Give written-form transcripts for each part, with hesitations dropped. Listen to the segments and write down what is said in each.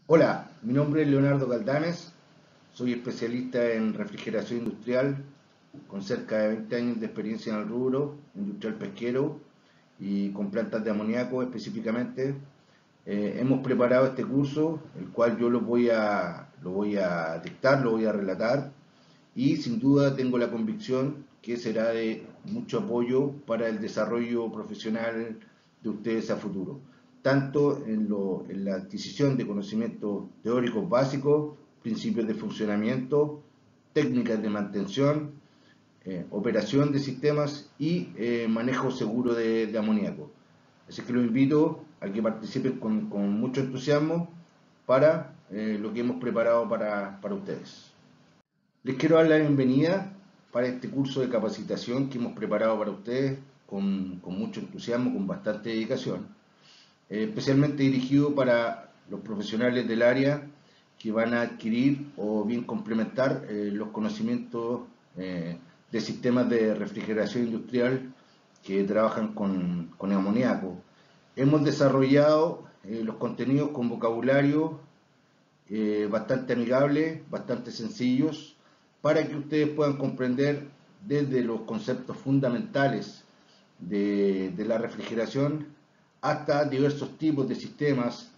Hola, mi nombre es Leonardo Galdames, soy especialista en refrigeración industrial con cerca de 20 años de experiencia en el rubro industrial pesquero y con plantas de amoníaco específicamente. Hemos preparado este curso, el cual yo lo voy a dictar, lo voy a relatar y sin duda tengo la convicción que será de mucho apoyo para el desarrollo profesional de ustedes a futuro, tanto en la adquisición de conocimientos teóricos básicos, principios de funcionamiento, técnicas de mantención, operación de sistemas y manejo seguro de amoníaco. Así que los invito a que participen con mucho entusiasmo para lo que hemos preparado para ustedes. Les quiero dar la bienvenida para este curso de capacitación que hemos preparado para ustedes con mucho entusiasmo, con bastante dedicación, especialmente dirigido para los profesionales del área que van a adquirir o bien complementar los conocimientos de sistemas de refrigeración industrial que trabajan con amoníaco. Hemos desarrollado los contenidos con vocabulario bastante amigables, bastante sencillos, para que ustedes puedan comprender desde los conceptos fundamentales de la refrigeración hasta diversos tipos de sistemas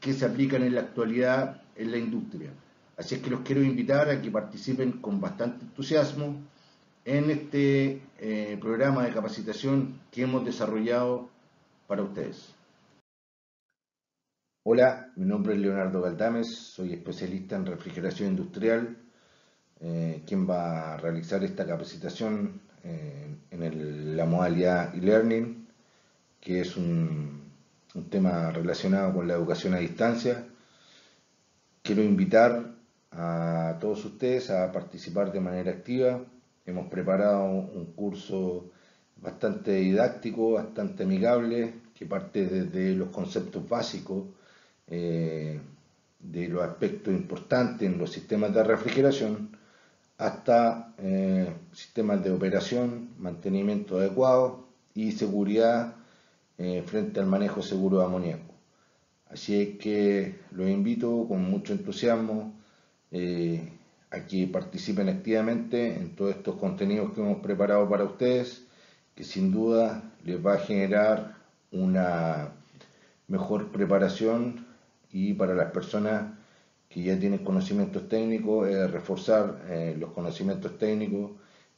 que se aplican en la actualidad en la industria. Así es que los quiero invitar a que participen con bastante entusiasmo en este programa de capacitación que hemos desarrollado para ustedes. Hola, mi nombre es Leonardo Galdames, soy especialista en refrigeración industrial, quien va a realizar esta capacitación en la modalidad e-learning, que es un tema relacionado con la educación a distancia. Quiero invitar a todos ustedes a participar de manera activa. Hemos preparado un curso bastante didáctico, bastante amigable, que parte desde los conceptos básicos de los aspectos importantes en los sistemas de refrigeración hasta sistemas de operación, mantenimiento adecuado y seguridad frente al manejo seguro de amoníaco. Así es que los invito con mucho entusiasmo a que participen activamente en todos estos contenidos que hemos preparado para ustedes, que sin duda les va a generar una mejor preparación y para las personas que ya tienen conocimientos técnicos, reforzar los conocimientos técnicos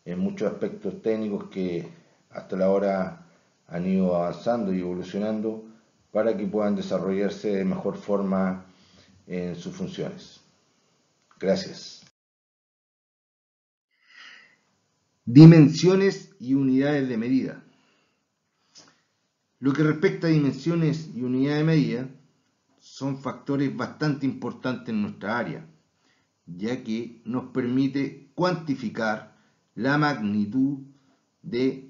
en muchos aspectos técnicos que hasta la hora han ido avanzando y evolucionando para que puedan desarrollarse de mejor forma en sus funciones. Gracias. Dimensiones y unidades de medida. Lo que respecta a dimensiones y unidades de medida, son factores bastante importantes en nuestra área, ya que nos permite cuantificar la magnitud de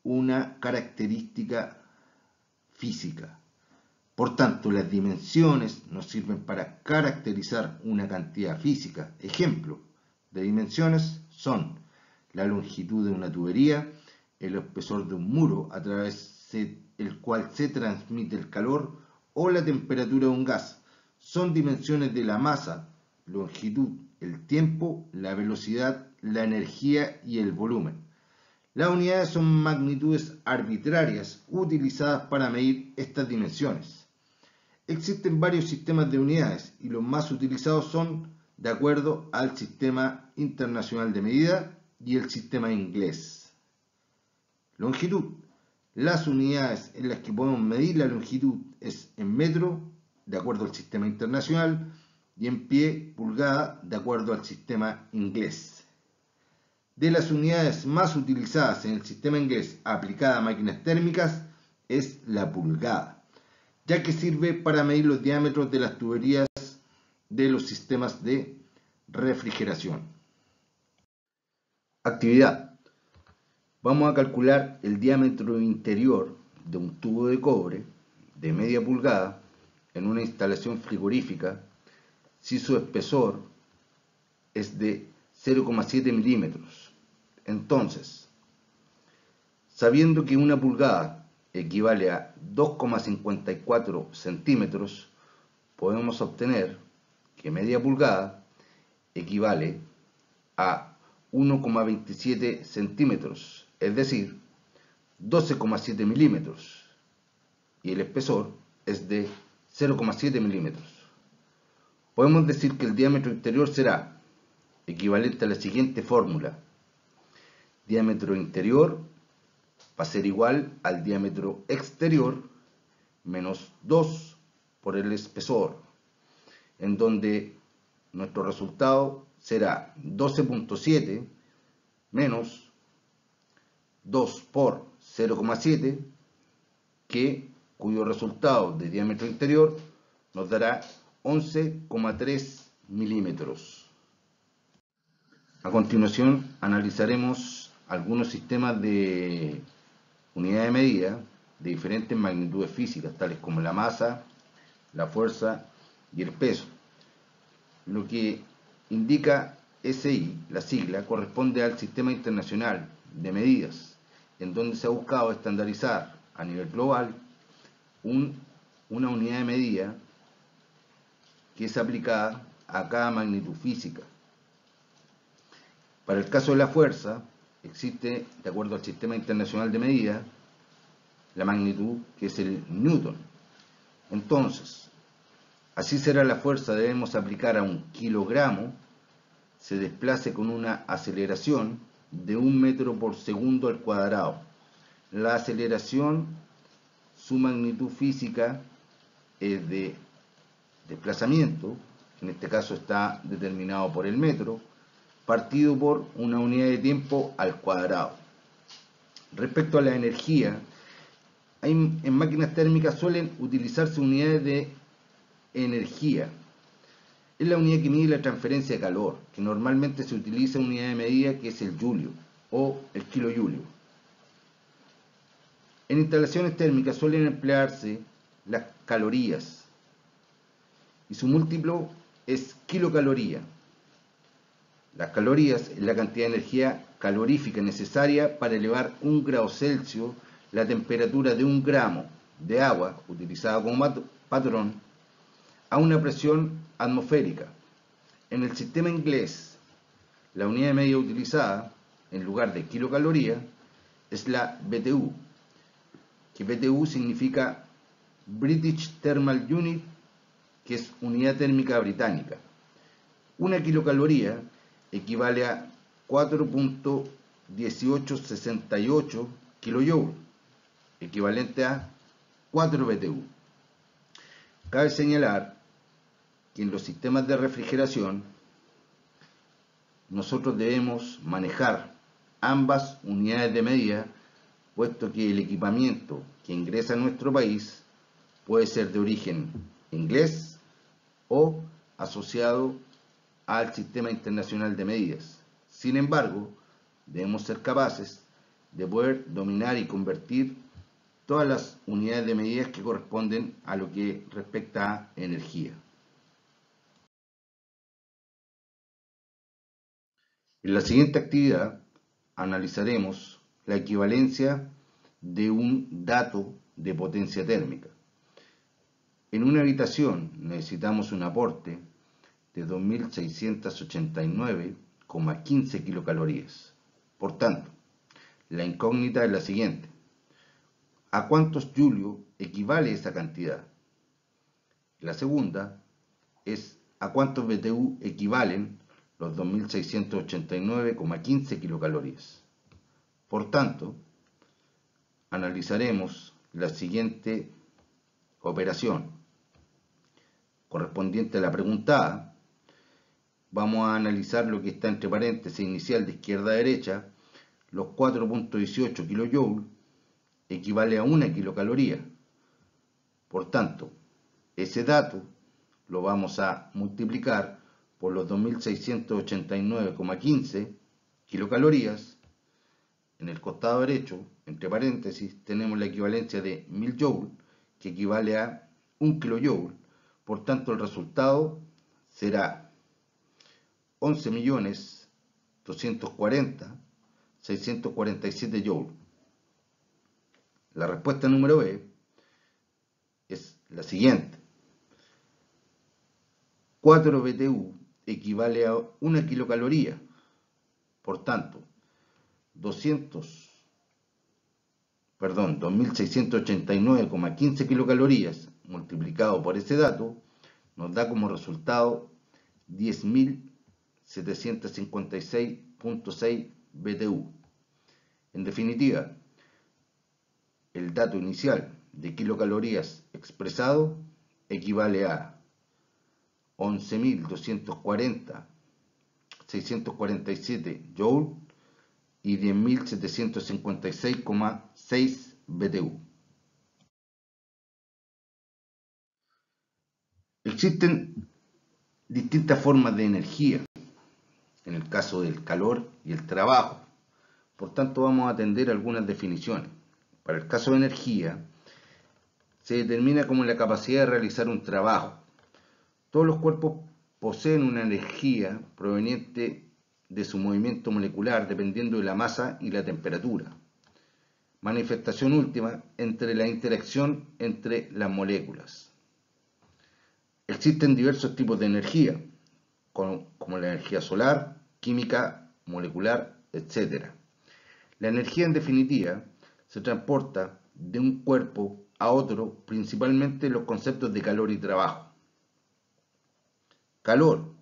una característica física. Por tanto, las dimensiones nos sirven para caracterizar una cantidad física. Ejemplo de dimensiones son la longitud de una tubería, el espesor de un muro a través del cual se transmite el calor o la temperatura de un gas. Son dimensiones de la masa, longitud, el tiempo, la velocidad, la energía y el volumen. Las unidades son magnitudes arbitrarias utilizadas para medir estas dimensiones. Existen varios sistemas de unidades y los más utilizados son de acuerdo al Sistema Internacional de Medida y el sistema inglés. Longitud. Las unidades en las que podemos medir la longitud es en metro, de acuerdo al sistema internacional, y en pie, pulgada, de acuerdo al sistema inglés. De las unidades más utilizadas en el sistema inglés aplicada a máquinas térmicas es la pulgada, ya que sirve para medir los diámetros de las tuberías de los sistemas de refrigeración. Actividad. Vamos a calcular el diámetro interior de un tubo de cobre de media pulgada en una instalación frigorífica si su espesor es de 0,7 milímetros. Entonces, sabiendo que una pulgada equivale a 2,54 centímetros, podemos obtener que media pulgada equivale a 1,27 centímetros, es decir, 12,7 milímetros, y el espesor es de 0,7 milímetros. Podemos decir que el diámetro interior será equivalente a la siguiente fórmula. Diámetro interior va a ser igual al diámetro exterior menos 2 por el espesor, en donde nuestro resultado será 12,7 menos 2 por 0,7, cuyo resultado de diámetro interior nos dará 11,3 milímetros. A continuación analizaremos algunos sistemas de unidad de medida de diferentes magnitudes físicas, tales como la masa, la fuerza y el peso. Lo que indica SI, la sigla, corresponde al Sistema Internacional de Medidas, en donde se ha buscado estandarizar a nivel global una unidad de medida que es aplicada a cada magnitud física. Para el caso de la fuerza, existe, de acuerdo al Sistema Internacional de Medidas, la magnitud que es el newton. Entonces, así será la fuerza debemos aplicar a un kilogramo se desplace con una aceleración de 1 metro por segundo al cuadrado. La aceleración, su magnitud física es de desplazamiento, en este caso está determinado por el metro, partido por una unidad de tiempo al cuadrado. Respecto a la energía, en máquinas térmicas suelen utilizarse unidades de energía. Es la unidad que mide la transferencia de calor, que normalmente se utiliza unidad de medida que es el joule o el kilojoule. En instalaciones térmicas suelen emplearse las calorías y su múltiplo es kilocaloría. Las calorías es la cantidad de energía calorífica necesaria para elevar 1 grado Celsius la temperatura de 1 gramo de agua utilizada como patrón a una presión atmosférica. En el sistema inglés, la unidad de medida utilizada en lugar de kilocaloría es la BTU, que BTU significa British Thermal Unit, que es unidad térmica británica. Una kilocaloría equivale a 4,1868 kilojoules, equivalente a 4 BTU. Cabe señalar que en los sistemas de refrigeración nosotros debemos manejar ambas unidades de medida, puesto que el equipamiento que ingresa a nuestro país puede ser de origen inglés o asociado al Sistema Internacional de Medidas. Sin embargo, debemos ser capaces de poder dominar y convertir todas las unidades de medidas que corresponden a lo que respecta a energía. En la siguiente actividad analizaremos la equivalencia de un dato de potencia térmica. En una habitación necesitamos un aporte de 2.689,15 kilocalorías. Por tanto, la incógnita es la siguiente. ¿A cuántos julios equivale esa cantidad? La segunda es ¿a cuántos BTU equivalen los 2.689,15 kilocalorías? Por tanto, analizaremos la siguiente operación. Correspondiente a la pregunta A, vamos a analizar lo que está entre paréntesis inicial de izquierda a derecha. Los 4,18 kilojoules equivale a 1 kilocaloría. Por tanto, ese dato lo vamos a multiplicar por los 2.689,15 kilocalorías. En el costado derecho, entre paréntesis, tenemos la equivalencia de 1000 joules, que equivale a 1 kilojoule. Por tanto, el resultado será 11.240.647 joules. La respuesta número B es la siguiente. 4 BTU equivale a 1 kilocaloría. Por tanto, 2.689,15 kilocalorías multiplicado por ese dato nos da como resultado 10.756.6 BTU. En definitiva, el dato inicial de kilocalorías expresado equivale a 11.240.647 Joule y 10.756,6 BTU. Existen distintas formas de energía en el caso del calor y el trabajo. Por tanto, vamos a atender algunas definiciones. Para el caso de energía, se determina como la capacidad de realizar un trabajo. Todos los cuerpos poseen una energía proveniente de su movimiento molecular dependiendo de la masa y la temperatura. Manifestación última entre la interacción entre las moléculas. Existen diversos tipos de energía, como la energía solar, química, molecular, etc. La energía, en definitiva, se transporta de un cuerpo a otro, principalmente los conceptos de calor y trabajo. Calor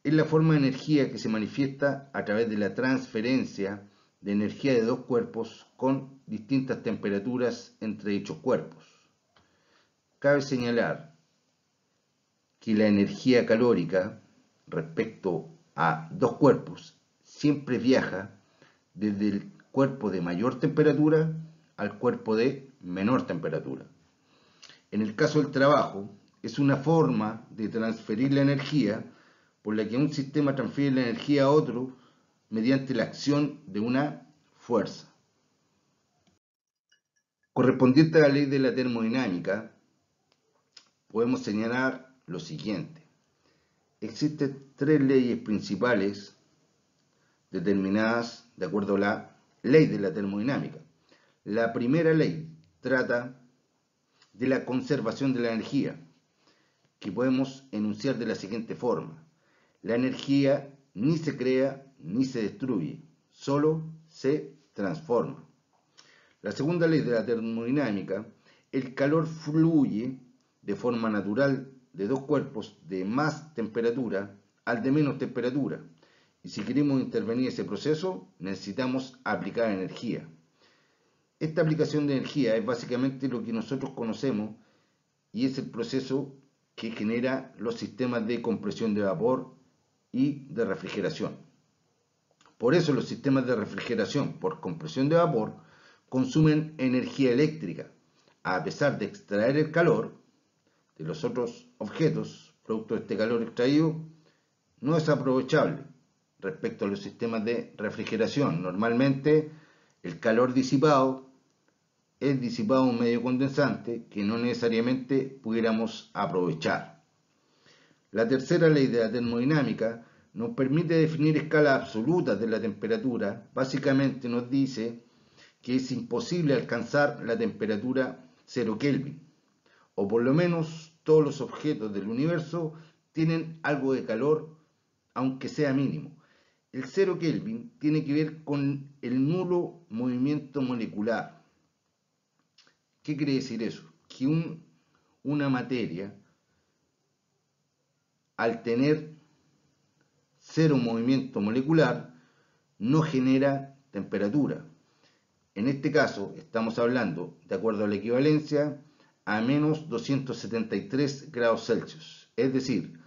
es la forma de energía que se manifiesta a través de la transferencia de energía de dos cuerpos con distintas temperaturas entre dichos cuerpos. Cabe señalar que la energía calórica respecto a dos cuerpos siempre viaja desde el cuerpo de mayor temperatura al cuerpo de menor temperatura. En el caso del trabajo, es una forma de transferir la energía por la que un sistema transfiere la energía a otro mediante la acción de una fuerza. Correspondiente a la ley de la termodinámica, podemos señalar lo siguiente. Existen tres leyes principales determinadas de acuerdo a la ley de la termodinámica. La primera ley trata de la conservación de la energía, que podemos enunciar de la siguiente forma. La energía ni se crea ni se destruye, solo se transforma. La segunda ley de la termodinámica, el calor fluye de forma natural de dos cuerpos de más temperatura al de menos temperatura. Y si queremos intervenir ese proceso, necesitamos aplicar energía. Esta aplicación de energía es básicamente lo que nosotros conocemos y es el proceso que genera los sistemas de compresión de vapor y de refrigeración. Por eso los sistemas de refrigeración por compresión de vapor consumen energía eléctrica, a pesar de extraer el calor de los otros objetos, producto de este calor extraído, no es aprovechable respecto a los sistemas de refrigeración. Normalmente el calor disipado es disipado en un medio condensante que no necesariamente pudiéramos aprovechar. La tercera ley de la termodinámica nos permite definir escalas absolutas de la temperatura. Básicamente nos dice que es imposible alcanzar la temperatura 0 Kelvin, o por lo menos todos los objetos del universo tienen algo de calor, aunque sea mínimo. El 0 Kelvin tiene que ver con el nulo movimiento molecular. ¿Qué quiere decir eso? Que una materia, al tener cero movimiento molecular, no genera temperatura. En este caso, estamos hablando, de acuerdo a la equivalencia, a menos 273 grados Celsius. Es decir,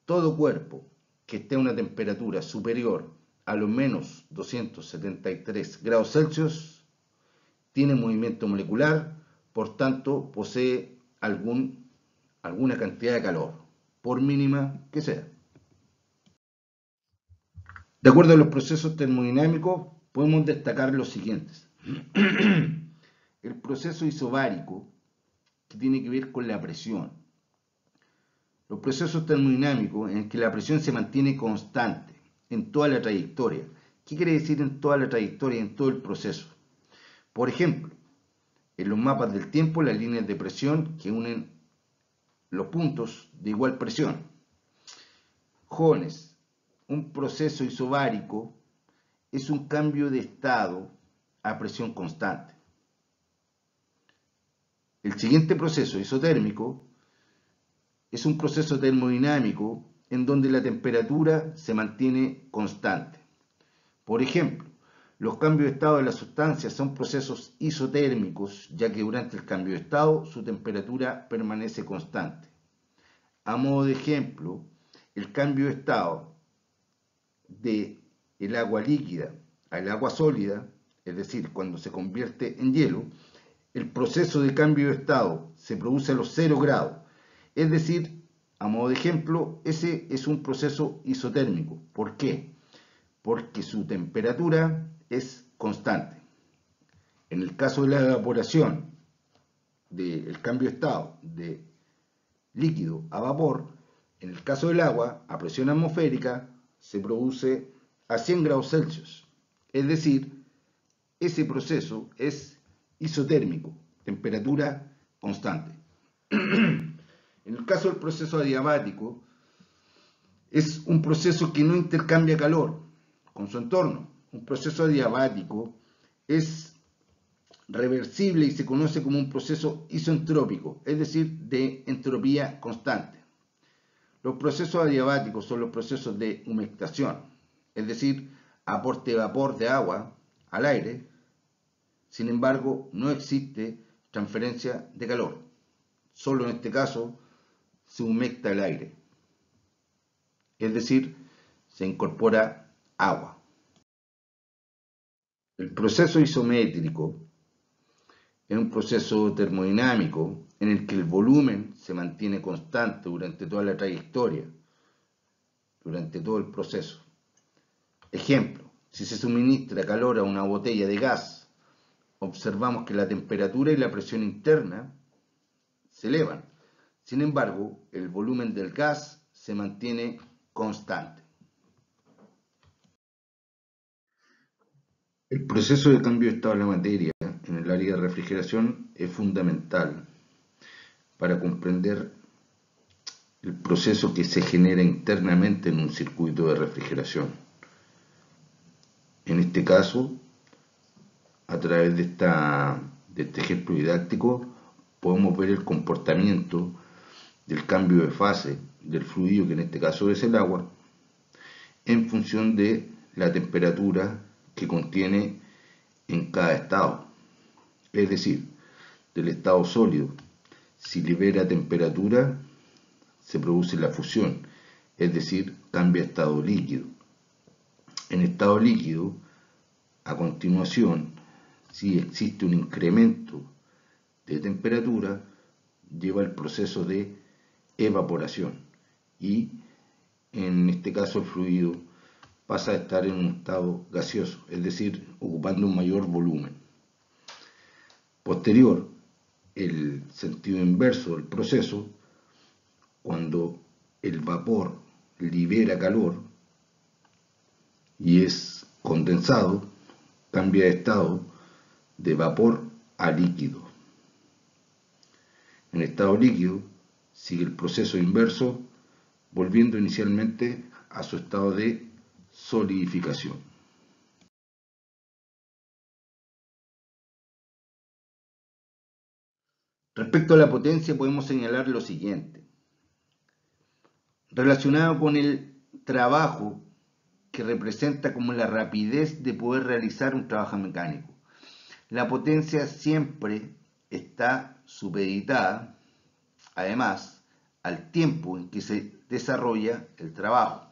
todo cuerpo que esté a una temperatura superior a los menos 273 grados Celsius tiene movimiento molecular, por tanto posee alguna cantidad de calor, por mínima que sea. De acuerdo a los procesos termodinámicos, podemos destacar los siguientes. El proceso isobárico, que tiene que ver con la presión. Los procesos termodinámicos en que la presión se mantiene constante en toda la trayectoria. ¿Qué quiere decir en toda la trayectoria, en todo el proceso? Por ejemplo, en los mapas del tiempo, las líneas de presión que unen los puntos de igual presión. Jóvenes, un proceso isobárico es un cambio de estado a presión constante. El siguiente proceso isotérmico es un proceso termodinámico en donde la temperatura se mantiene constante. Por ejemplo, los cambios de estado de las sustancias son procesos isotérmicos, ya que durante el cambio de estado su temperatura permanece constante. A modo de ejemplo, el cambio de estado del agua líquida al agua sólida, es decir, cuando se convierte en hielo, el proceso de cambio de estado se produce a los 0 grados. Es decir, a modo de ejemplo, ese es un proceso isotérmico. ¿Por qué? Porque su temperatura es constante. En el caso de la evaporación, del cambio de estado de líquido a vapor, en el caso del agua, a presión atmosférica, se produce a 100 grados Celsius. Es decir, ese proceso es isotérmico, temperatura constante. En el caso del proceso adiabático, es un proceso que no intercambia calor con su entorno. Un proceso adiabático es reversible y se conoce como un proceso isoentrópico, es decir, de entropía constante. Los procesos adiabáticos son los procesos de humectación, es decir, aporte de vapor de agua al aire. Sin embargo, no existe transferencia de calor. Solo en este caso se humecta el aire, es decir, se incorpora agua. El proceso isométrico es un proceso termodinámico en el que el volumen se mantiene constante durante toda la trayectoria, durante todo el proceso. Ejemplo, si se suministra calor a una botella de gas, observamos que la temperatura y la presión interna se elevan. Sin embargo, el volumen del gas se mantiene constante. El proceso de cambio de estado de la materia en el área de refrigeración es fundamental para comprender el proceso que se genera internamente en un circuito de refrigeración. En este caso, a través de este ejemplo didáctico, podemos ver el comportamiento del cambio de fase del fluido, que en este caso es el agua, en función de la temperatura que contiene en cada estado. Es decir, del estado sólido, si libera temperatura, se produce la fusión, es decir, cambia a estado líquido. En estado líquido, a continuación, si existe un incremento de temperatura, lleva el proceso de evaporación y en este caso el fluido pasa a estar en un estado gaseoso, es decir, ocupando un mayor volumen. Posterior, el sentido inverso del proceso, cuando el vapor libera calor y es condensado, cambia de estado de vapor a líquido. En estado líquido sigue el proceso inverso, volviendo inicialmente a su estado de solidificación. Respecto a la potencia podemos señalar lo siguiente. Relacionado con el trabajo que representa como la rapidez de poder realizar un trabajo mecánico. La potencia siempre está supeditada, además, al tiempo en que se desarrolla el trabajo.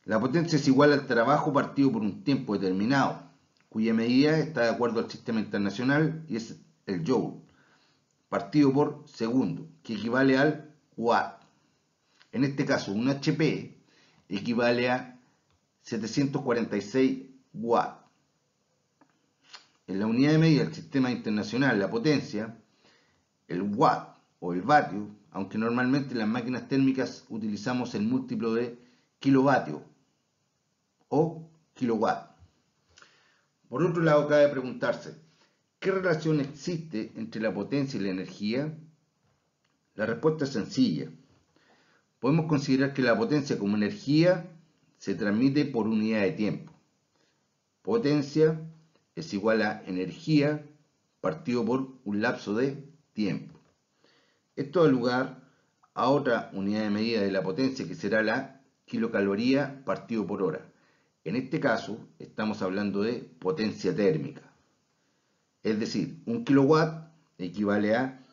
La potencia es igual al trabajo partido por un tiempo determinado, cuya medida está de acuerdo al sistema internacional y es el joule, partido por segundo, que equivale al watt. En este caso, un HP equivale a 746 watts. En la unidad de medida del sistema internacional, la potencia, el watt o el vatio, aunque normalmente en las máquinas térmicas utilizamos el múltiplo de kilovatio o kilowatt. Por otro lado, cabe preguntarse, ¿qué relación existe entre la potencia y la energía? La respuesta es sencilla. podemos considerar que la potencia como energía se transmite por unidad de tiempo. Potencia es igual a energía partido por un lapso de tiempo. Esto da lugar a otra unidad de medida de la potencia que será la kilocaloría partido por hora. En este caso estamos hablando de potencia térmica. Es decir, 1 kilowatt equivale a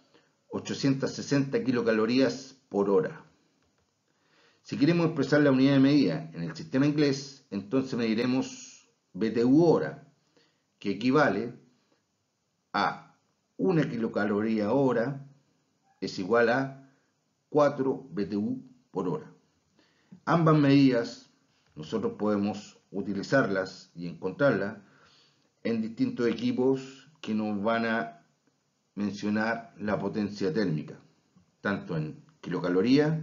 860 kilocalorías por hora. Si queremos expresar la unidad de medida en el sistema inglés, entonces mediremos BTU hora, que equivale a 1 kilocaloría hora es igual a 4 BTU por hora. Ambas medidas nosotros podemos utilizarlas y encontrarlas en distintos equipos que nos van a mencionar la potencia térmica, tanto en kilocalorías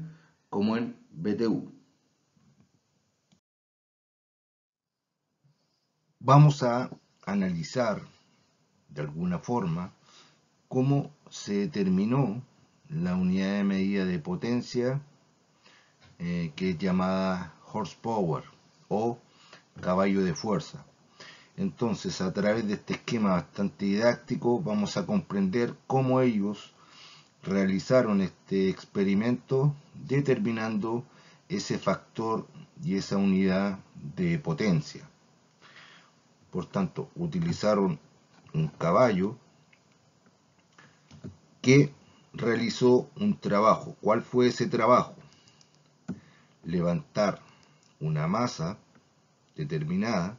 como en BTU. Vamos a analizar de alguna forma cómo se determinó la unidad de medida de potencia que es llamada horsepower o caballo de fuerza. Entonces, a través de este esquema bastante didáctico vamos a comprender cómo ellos realizaron este experimento determinando ese factor y esa unidad de potencia. Por tanto, utilizaron un caballo que realizó un trabajo. ¿Cuál fue ese trabajo? Levantar una masa determinada,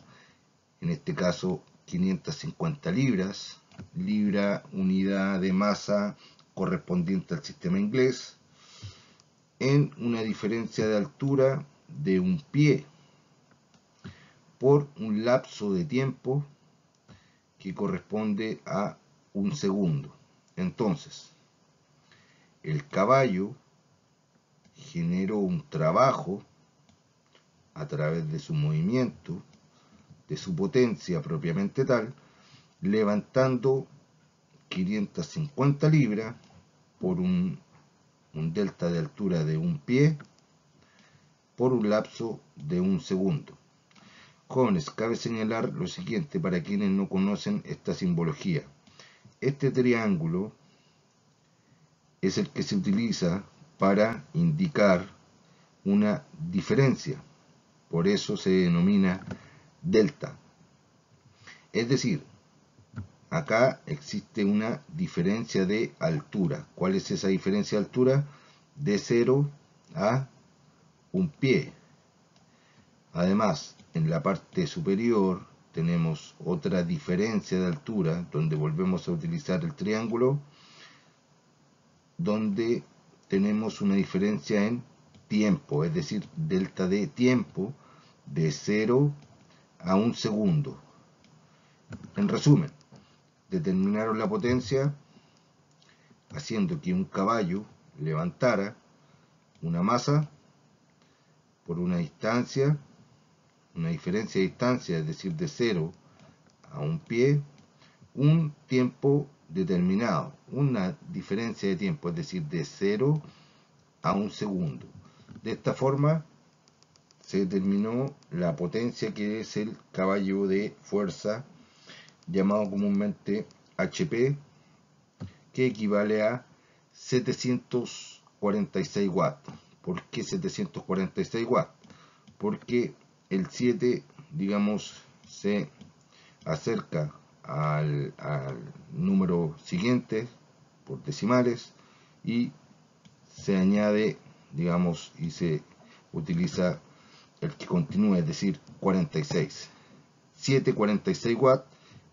en este caso 550 libras, libra unidad de masa correspondiente al sistema inglés, en una diferencia de altura de un pie por un lapso de tiempo que corresponde a un segundo. Entonces, el caballo generó un trabajo a través de su movimiento, de su potencia propiamente tal, levantando 550 libras por un delta de altura de un pie por un lapso de un segundo. Jóvenes, cabe señalar lo siguiente para quienes no conocen esta simbología. Este triángulo es el que se utiliza para indicar una diferencia. Por eso se denomina delta. Es decir, acá existe una diferencia de altura. ¿Cuál es esa diferencia de altura? De 0 a un pie. Además, en la parte superior tenemos otra diferencia de altura, donde volvemos a utilizar el triángulo, donde tenemos una diferencia en tiempo, es decir, delta de tiempo de 0 a un segundo. En resumen, determinaron la potencia haciendo que un caballo levantara una masa por una distancia, una diferencia de distancia, es decir, de 0 a un pie, un tiempo determinado, una diferencia de tiempo, es decir, de 0 a un segundo. De esta forma se determinó la potencia que es el caballo de fuerza, llamado comúnmente HP, que equivale a 746 watts. ¿Por qué 746 watts? Porque el 7, digamos, se acerca al número siguiente por decimales y se añade, digamos, y se utiliza el que continúa, es decir, 46. 746 watts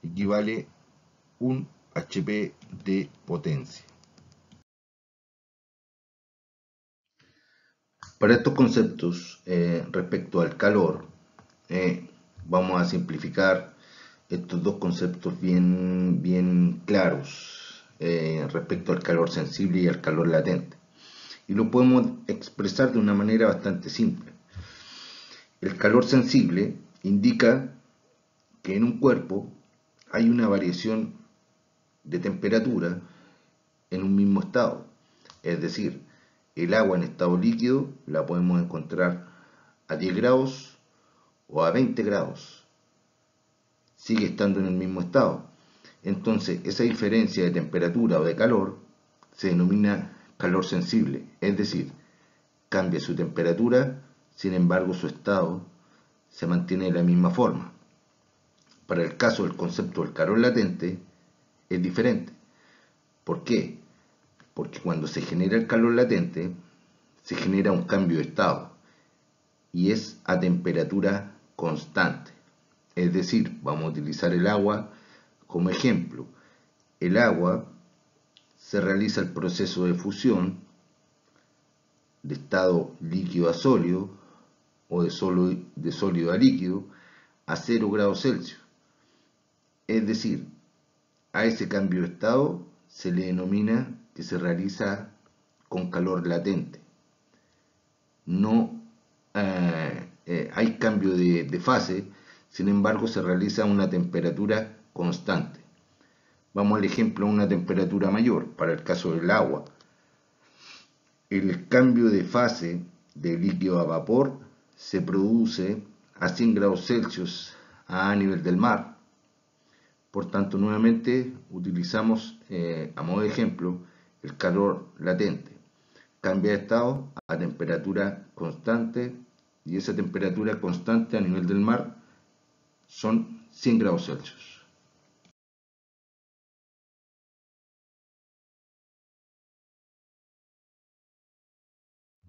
equivale un HP de potencia. Para estos conceptos respecto al calor, vamos a simplificar estos dos conceptos bien claros respecto al calor sensible y al calor latente. Y lo podemos expresar de una manera bastante simple. El calor sensible indica que en un cuerpo hay una variación de temperatura en un mismo estado. Es decir, el agua en estado líquido la podemos encontrar a 10 grados o a 20 grados. Sigue estando en el mismo estado. Entonces, esa diferencia de temperatura o de calor se denomina calor sensible, es decir, cambia su temperatura, sin embargo su estado se mantiene de la misma forma. Para el caso del concepto del calor latente es diferente. ¿Por qué? Porque cuando se genera el calor latente, se genera un cambio de estado y es a temperatura constante. Es decir, vamos a utilizar el agua como ejemplo. El agua se realiza el proceso de fusión de estado líquido a sólido o de sólido a líquido a 0 grados Celsius. Es decir, a ese cambio de estado se le denomina que se realiza con calor latente. No hay cambio de fase, sin embargo se realiza a una temperatura constante. Vamos al ejemplo a una temperatura mayor, para el caso del agua. El cambio de fase de líquido a vapor se produce a 100 grados Celsius a nivel del mar. Por tanto, nuevamente utilizamos a modo de ejemplo el calor latente. Cambia de estado a temperatura constante y esa temperatura constante a nivel del mar son 100 grados Celsius.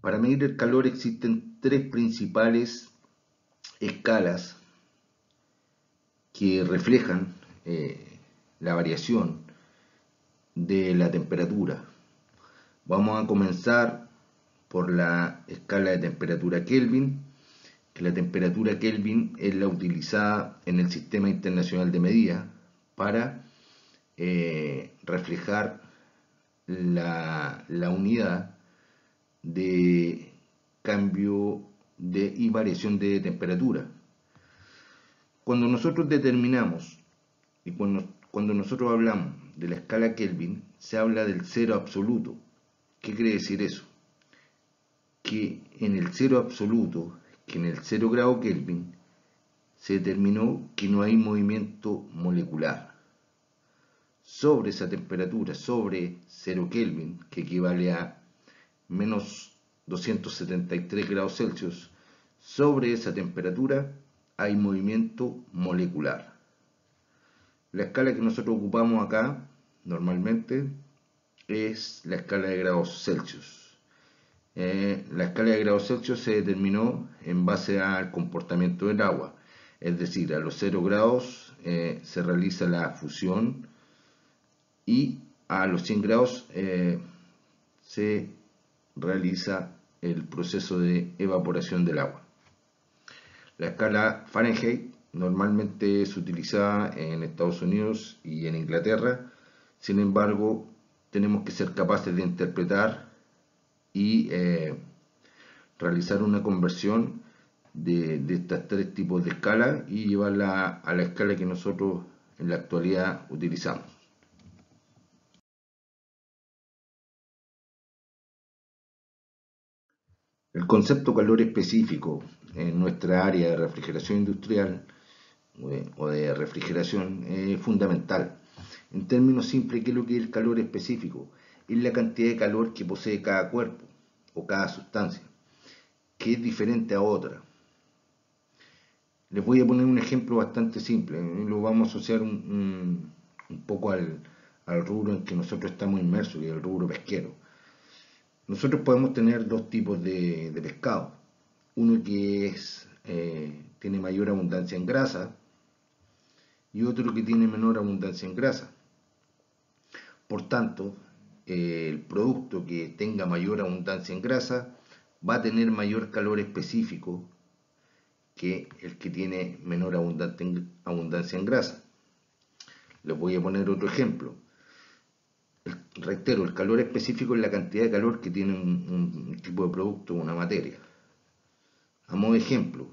Para medir el calor existen tres principales escalas que reflejan la variación de la temperatura. Vamos a comenzar por la escala de temperatura Kelvin, que la temperatura Kelvin es la utilizada en el Sistema Internacional de Medida para reflejar la unidad de cambio y variación de temperatura. Cuando nosotros determinamos y cuando nosotros hablamos de la escala Kelvin, se habla del cero absoluto. ¿Qué quiere decir eso? Que en el cero absoluto, que en el 0 grado Kelvin, se determinó que no hay movimiento molecular. Sobre esa temperatura, sobre 0 Kelvin, que equivale a menos 273 grados Celsius, sobre esa temperatura hay movimiento molecular. La escala que nosotros ocupamos acá, normalmente, es la escala de grados Celsius. La escala de grados Celsius se determinó en base al comportamiento del agua, es decir, a los 0 grados se realiza la fusión y a los 100 grados se realiza el proceso de evaporación del agua. La escala Fahrenheit normalmente es utilizada en Estados Unidos y en Inglaterra, sin embargo, tenemos que ser capaces de interpretar y realizar una conversión de estos tres tipos de escala y llevarla a la escala que nosotros en la actualidad utilizamos. El concepto calor específico en nuestra área de refrigeración industrial o de refrigeración es fundamental. En términos simples, ¿qué es lo que es el calor específico? Es la cantidad de calor que posee cada cuerpo o cada sustancia, que es diferente a otra. Les voy a poner un ejemplo bastante simple, y lo vamos a asociar un poco al rubro en que nosotros estamos inmersos, que es el rubro pesquero. Nosotros podemos tener dos tipos de pescado. Uno que tiene mayor abundancia en grasa y otro que tiene menor abundancia en grasa. Por tanto, el producto que tenga mayor abundancia en grasa va a tener mayor calor específico que el que tiene menor abundancia en grasa. Les voy a poner otro ejemplo. Reitero, el calor específico es la cantidad de calor que tiene un tipo de producto o una materia. A modo de ejemplo,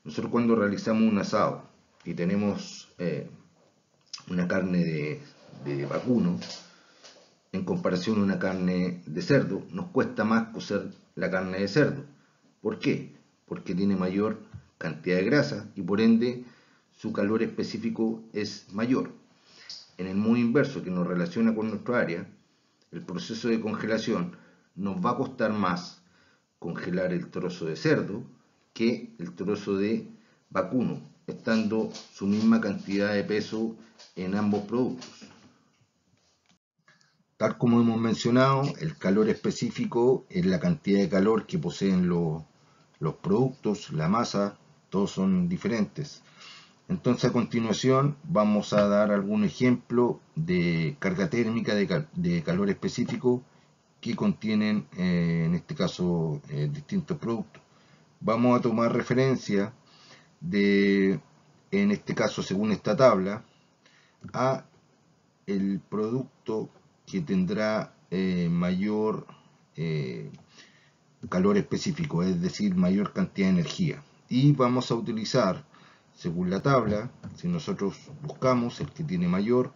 nosotros cuando realizamos un asado y tenemos una carne de vacuno, en comparación a una carne de cerdo, nos cuesta más cocer la carne de cerdo. ¿Por qué? Porque tiene mayor cantidad de grasa y por ende su calor específico es mayor. En el modo inverso que nos relaciona con nuestra área, el proceso de congelación nos va a costar más congelar el trozo de cerdo que el trozo de vacuno, estando su misma cantidad de peso en ambos productos. Tal como hemos mencionado, el calor específico es la cantidad de calor que poseen los productos, la masa, todos son diferentes. Entonces a continuación vamos a dar algún ejemplo de carga térmica de calor específico que contienen en este caso distintos productos. Vamos a tomar referencia de, en este caso según esta tabla, a el producto que tendrá mayor calor específico, es decir, mayor cantidad de energía. Y vamos a utilizar, según la tabla, si nosotros buscamos el que tiene mayor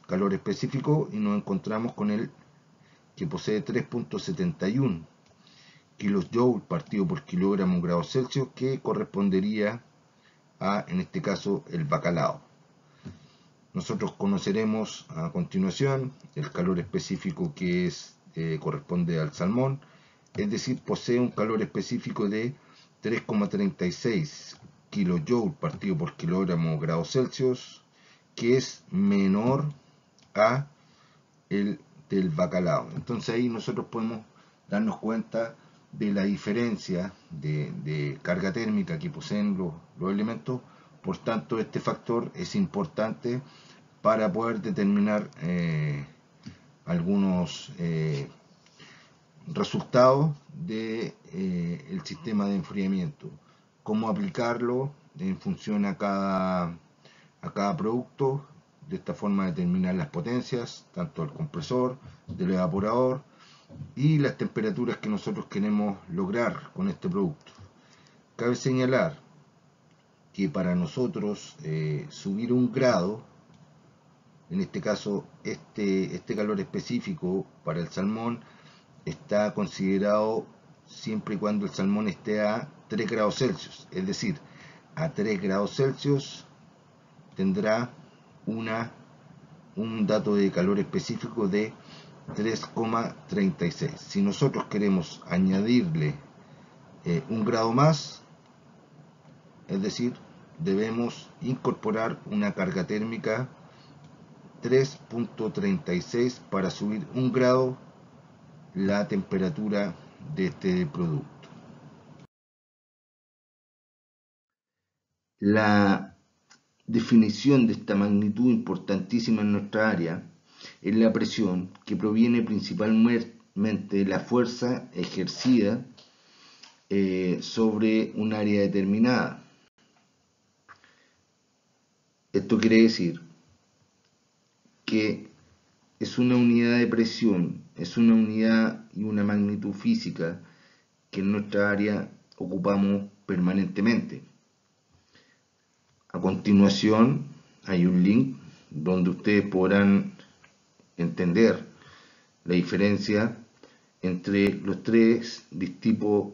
calor específico y nos encontramos con el que posee 3.71 kilojoules partido por kilogramo grados Celsius, que correspondería a, en este caso, el bacalao. Nosotros conoceremos a continuación el calor específico que corresponde al salmón, es decir, posee un calor específico de 3,36 kilojoules partido por kilogramo grados Celsius, que es menor a el del bacalao. Entonces ahí nosotros podemos darnos cuenta de la diferencia de carga térmica que poseen los elementos. Por tanto, este factor es importante para poder determinar algunos resultados del sistema de enfriamiento, cómo aplicarlo en función a cada producto. De esta forma determinar las potencias, tanto del compresor, del evaporador y las temperaturas que nosotros queremos lograr con este producto. Cabe señalar que para nosotros subir un grado, en este caso este calor específico para el salmón está considerado siempre y cuando el salmón esté a 3 grados Celsius, es decir, a 3 grados Celsius tendrá un dato de calor específico de 3,36. Si nosotros queremos añadirle un grado más, es decir, debemos incorporar una carga térmica 3,36 para subir un grado la temperatura de este producto. La definición de esta magnitud importantísima en nuestra área es la presión que proviene principalmente de la fuerza ejercida sobre un área determinada. Esto quiere decir que es una unidad de presión, es una unidad y una magnitud física que en nuestra área ocupamos permanentemente. A continuación hay un link donde ustedes podrán entender la diferencia entre los tres tipos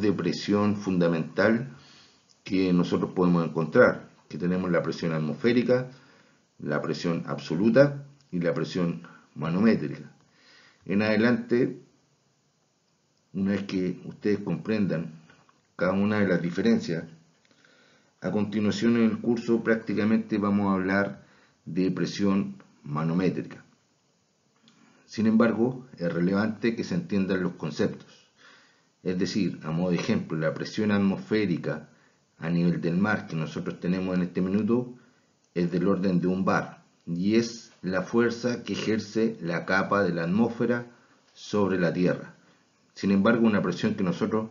de presión fundamental que nosotros podemos encontrar, que tenemos la presión atmosférica, la presión absoluta y la presión manométrica. En adelante, una vez que ustedes comprendan cada una de las diferencias, a continuación en el curso prácticamente vamos a hablar de presión manométrica. Sin embargo, es relevante que se entiendan los conceptos. Es decir, a modo de ejemplo, la presión atmosférica a nivel del mar que nosotros tenemos en este minuto es del orden de un bar y es la fuerza que ejerce la capa de la atmósfera sobre la Tierra. Sin embargo, una presión que nosotros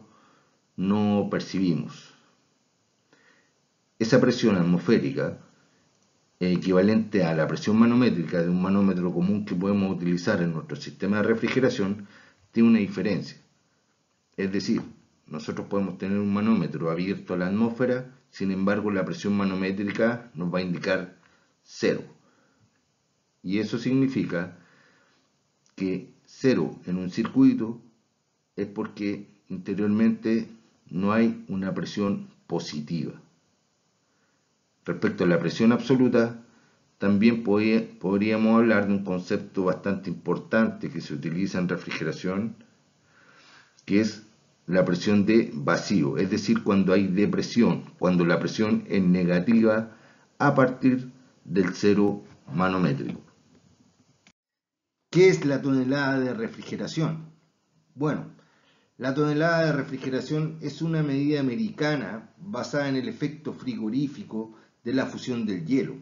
no percibimos. Esa presión atmosférica, equivalente a la presión manométrica de un manómetro común que podemos utilizar en nuestro sistema de refrigeración, tiene una diferencia. Es decir, nosotros podemos tener un manómetro abierto a la atmósfera, sin embargo la presión manométrica nos va a indicar 0. Y eso significa que 0 en un circuito es porque interiormente no hay una presión positiva. Respecto a la presión absoluta, también podríamos hablar de un concepto bastante importante que se utiliza en refrigeración, que es la presión de vacío, es decir, cuando hay depresión, cuando la presión es negativa a partir del cero manométrico. ¿Qué es la tonelada de refrigeración? Bueno, la tonelada de refrigeración es una medida americana basada en el efecto frigorífico de la fusión del hielo.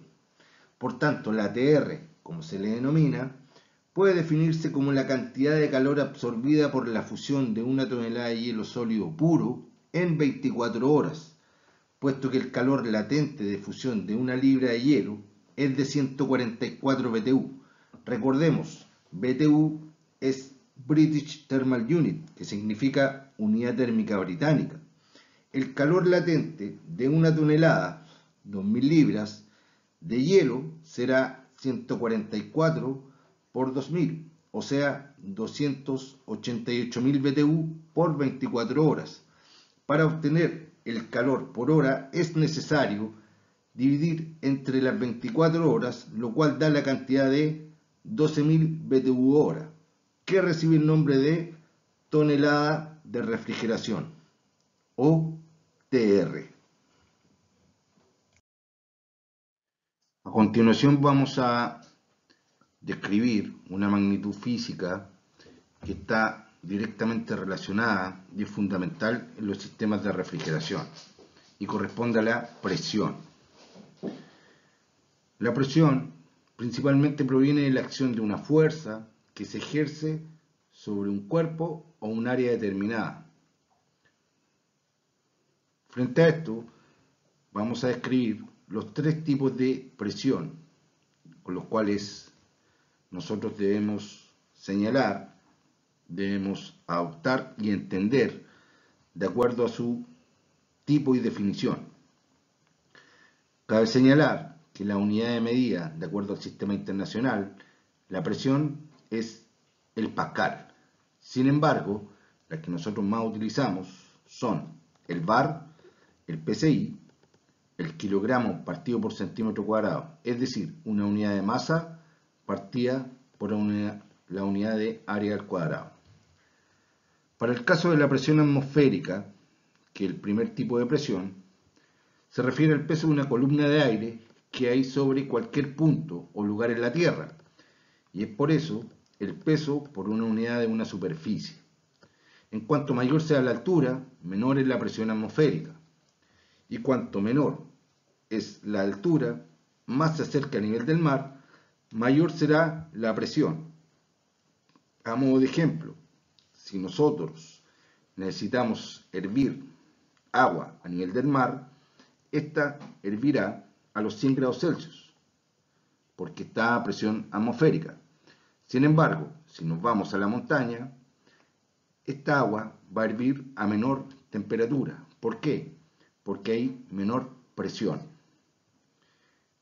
Por tanto, la ATR, como se le denomina, puede definirse como la cantidad de calor absorbida por la fusión de una tonelada de hielo sólido puro en 24 horas, puesto que el calor latente de fusión de una libra de hielo es de 144 BTU. Recordemos, BTU es British Thermal Unit, que significa unidad térmica británica. El calor latente de una tonelada, 2000 libras, de hielo será 144 por 2000, o sea, 288.000 BTU por 24 horas. Para obtener el calor por hora es necesario dividir entre las 24 horas, lo cual da la cantidad de 12.000 BTU hora, que recibe el nombre de tonelada de refrigeración, o TR. A continuación vamos a describir una magnitud física que está directamente relacionada y es fundamental en los sistemas de refrigeración y corresponde a la presión. La presión principalmente proviene de la acción de una fuerza que se ejerce sobre un cuerpo o un área determinada. Frente a esto, vamos a describir los tres tipos de presión con los cuales nosotros debemos señalar, debemos adoptar y entender de acuerdo a su tipo y definición. Cabe señalar que la unidad de medida, de acuerdo al sistema internacional, la presión es el pascal. Sin embargo, las que nosotros más utilizamos son el bar, el PSI, el kilogramo partido por centímetro cuadrado, es decir, una unidad de masa partida por la unidad de área al cuadrado. Para el caso de la presión atmosférica, que es el primer tipo de presión, se refiere al peso de una columna de aire que hay sobre cualquier punto o lugar en la Tierra, y es por eso el peso por una unidad de una superficie. En cuanto mayor sea la altura, menor es la presión atmosférica, y cuanto menor es la altura, más se acerca al nivel del mar, mayor será la presión. A modo de ejemplo, si nosotros necesitamos hervir agua a nivel del mar, esta hervirá a los 100 grados Celsius, porque está a presión atmosférica. Sin embargo, si nos vamos a la montaña, esta agua va a hervir a menor temperatura. ¿Por qué? Porque hay menor presión.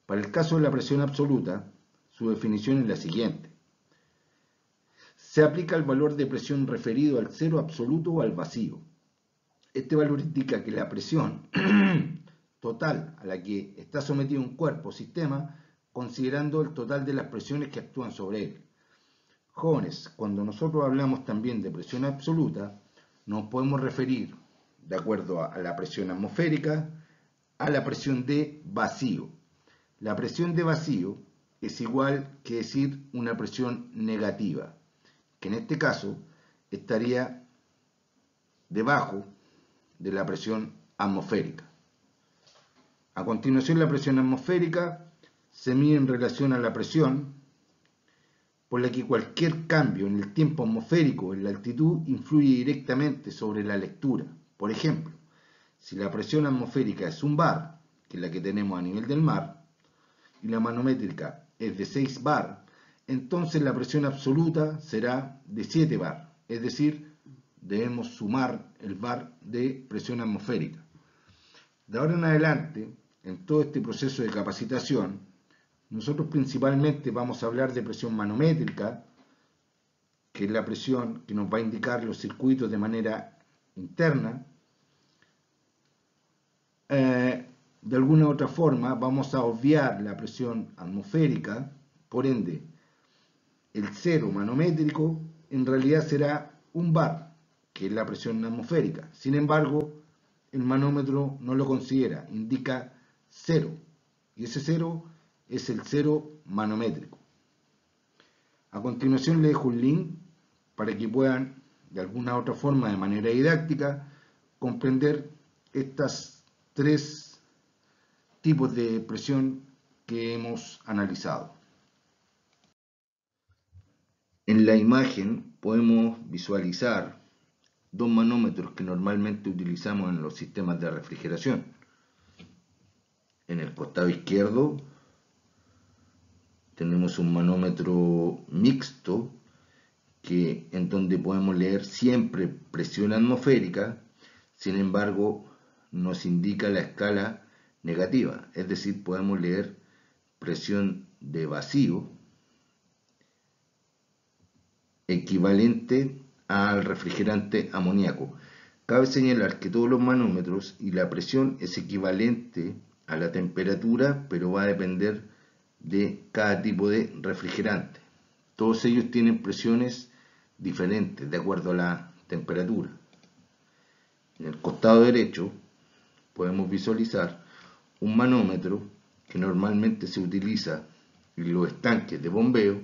Para el caso de la presión absoluta, su definición es la siguiente. Se aplica el valor de presión referido al cero absoluto o al vacío. Este valor indica que la presión total a la que está sometido un cuerpo o sistema, considerando el total de las presiones que actúan sobre él. Jóvenes, cuando nosotros hablamos también de presión absoluta, nos podemos referir, de acuerdo a la presión atmosférica, a la presión de vacío. La presión de vacío es igual que decir una presión negativa, que en este caso estaría debajo de la presión atmosférica. A continuación, la presión atmosférica se mide en relación a la presión, por la que cualquier cambio en el tiempo atmosférico o en la altitud influye directamente sobre la lectura. Por ejemplo, si la presión atmosférica es un bar, que es la que tenemos a nivel del mar, y la manométrica es de 6 bar, entonces la presión absoluta será de 7 bar, es decir, debemos sumar el bar de presión atmosférica. De ahora en adelante, en todo este proceso de capacitación, nosotros principalmente vamos a hablar de presión manométrica, que es la presión que nos va a indicar los circuitos de manera interna, de alguna u otra forma vamos a obviar la presión atmosférica, por ende el cero manométrico en realidad será un bar, que es la presión atmosférica. Sin embargo, el manómetro no lo considera, indica cero, y ese cero es el cero manométrico. A continuación les dejo un link para que puedan, de alguna u otra forma, de manera didáctica, comprender estas tres tipos de presión que hemos analizado. En la imagen podemos visualizar dos manómetros que normalmente utilizamos en los sistemas de refrigeración. En el costado izquierdo tenemos un manómetro mixto en donde podemos leer siempre presión atmosférica, sin embargo nos indica la escala negativa, es decir, podemos leer presión de vacío equivalente al refrigerante amoníaco. Cabe señalar que todos los manómetros y la presión es equivalente a la temperatura, pero va a depender de cada tipo de refrigerante. Todos ellos tienen presiones diferentes de acuerdo a la temperatura. En el costado derecho podemos visualizar un manómetro que normalmente se utiliza en los estanques de bombeo,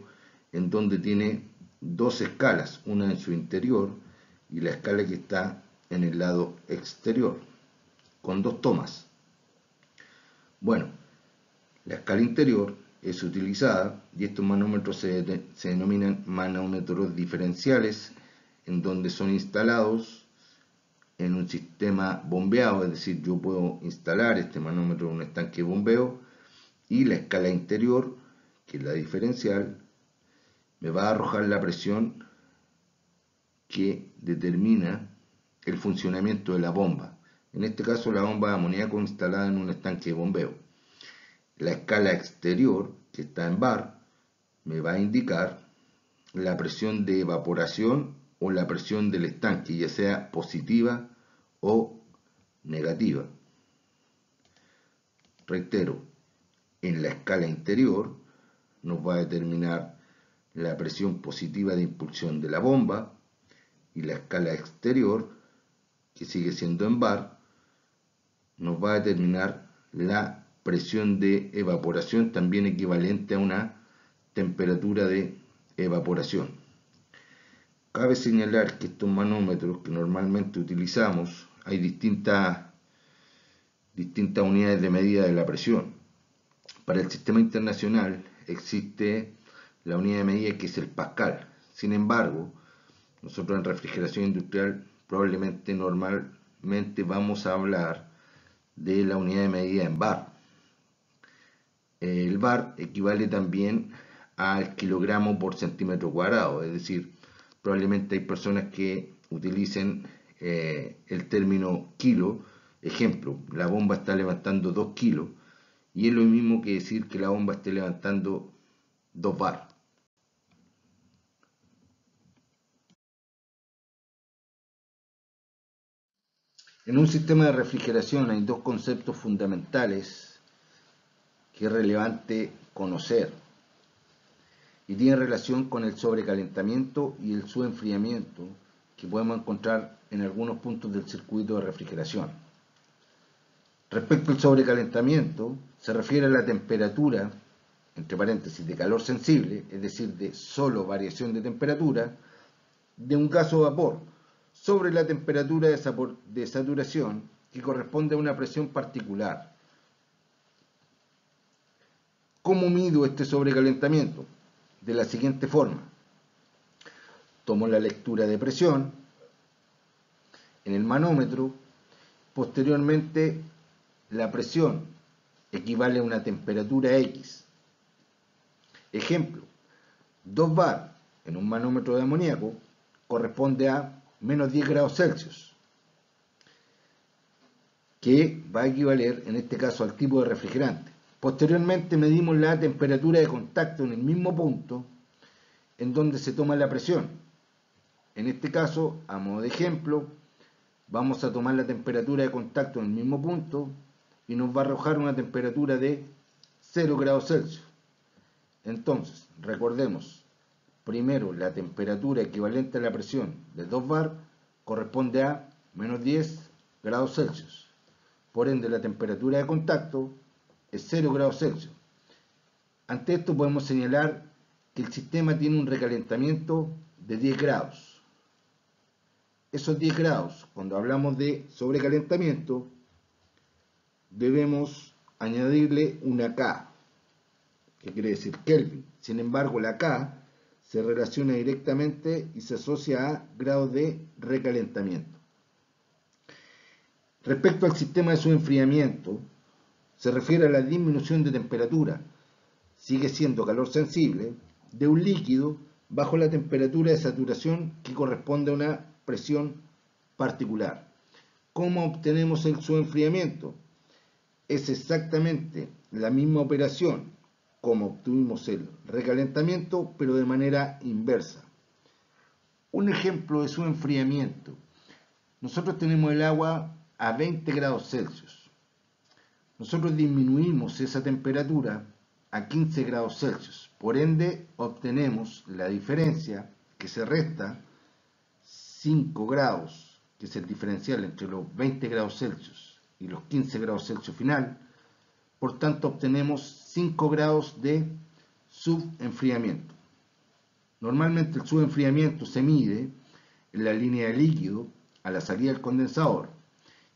en donde tiene dos escalas, una en su interior y la escala que está en el lado exterior, con dos tomas. Bueno, la escala interior es utilizada y estos manómetros se denominan manómetros diferenciales, en donde son instalados en un sistema bombeado, es decir, yo puedo instalar este manómetro en un estanque de bombeo y la escala interior, que es la diferencial, me va a arrojar la presión que determina el funcionamiento de la bomba. En este caso, la bomba de amoníaco instalada en un estanque de bombeo. La escala exterior, que está en bar, me va a indicar la presión de evaporación o la presión del estanque, ya sea positiva o negativa. Reitero, en la escala interior nos va a determinar la presión positiva de impulsión de la bomba, y la escala exterior, que sigue siendo en bar, nos va a determinar la presión de evaporación, también equivalente a una temperatura de evaporación. Cabe señalar que estos manómetros que normalmente utilizamos, hay distintas unidades de medida de la presión. Para el sistema internacional existe la unidad de medida que es el pascal. Sin embargo, nosotros en refrigeración industrial probablemente normalmente vamos a hablar de la unidad de medida en bar. El bar equivale también al kilogramo por centímetro cuadrado, es decir, probablemente hay personas que utilicen el término kilo. Ejemplo, la bomba está levantando 2 kilos y es lo mismo que decir que la bomba esté levantando 2 bar. En un sistema de refrigeración hay dos conceptos fundamentales que es relevante conocer y tienen relación con el sobrecalentamiento y el subenfriamiento que podemos encontrar en algunos puntos del circuito de refrigeración. Respecto al sobrecalentamiento, se refiere a la temperatura, entre paréntesis, de calor sensible, es decir, de solo variación de temperatura, de un gas o vapor, sobre la temperatura de saturación que corresponde a una presión particular. ¿Cómo mido este sobrecalentamiento? De la siguiente forma. Tomo la lectura de presión en el manómetro, posteriormente la presión equivale a una temperatura X. Ejemplo, 2 bar en un manómetro de amoníaco corresponde a menos 10 grados Celsius, que va a equivaler en este caso al tipo de refrigerante. Posteriormente medimos la temperatura de contacto en el mismo punto en donde se toma la presión. En este caso, a modo de ejemplo, vamos a tomar la temperatura de contacto en el mismo punto y nos va a arrojar una temperatura de 0 grados Celsius. Entonces, recordemos, primero la temperatura equivalente a la presión de 2 bar corresponde a menos 10 grados Celsius. Por ende, la temperatura de contacto es 0 grados Celsius. Ante esto podemos señalar que el sistema tiene un recalentamiento de 10 grados. Esos 10 grados, cuando hablamos de sobrecalentamiento, debemos añadirle una K, que quiere decir Kelvin. Sin embargo, la K se relaciona directamente y se asocia a grados de recalentamiento. Respecto al sistema de subenfriamiento, se refiere a la disminución de temperatura, sigue siendo calor sensible, de un líquido bajo la temperatura de saturación que corresponde a una presión particular. ¿Cómo obtenemos el subenfriamiento? Es exactamente la misma operación como obtuvimos el recalentamiento, pero de manera inversa. Un ejemplo de subenfriamiento. Nosotros tenemos el agua a 20 grados Celsius. Nosotros disminuimos esa temperatura a 15 grados Celsius. Por ende, obtenemos la diferencia que se resta 5 grados, que es el diferencial entre los 20 grados Celsius y los 15 grados Celsius final. Por tanto, obtenemos 5 grados de subenfriamiento. Normalmente el subenfriamiento se mide en la línea de líquido a la salida del condensador,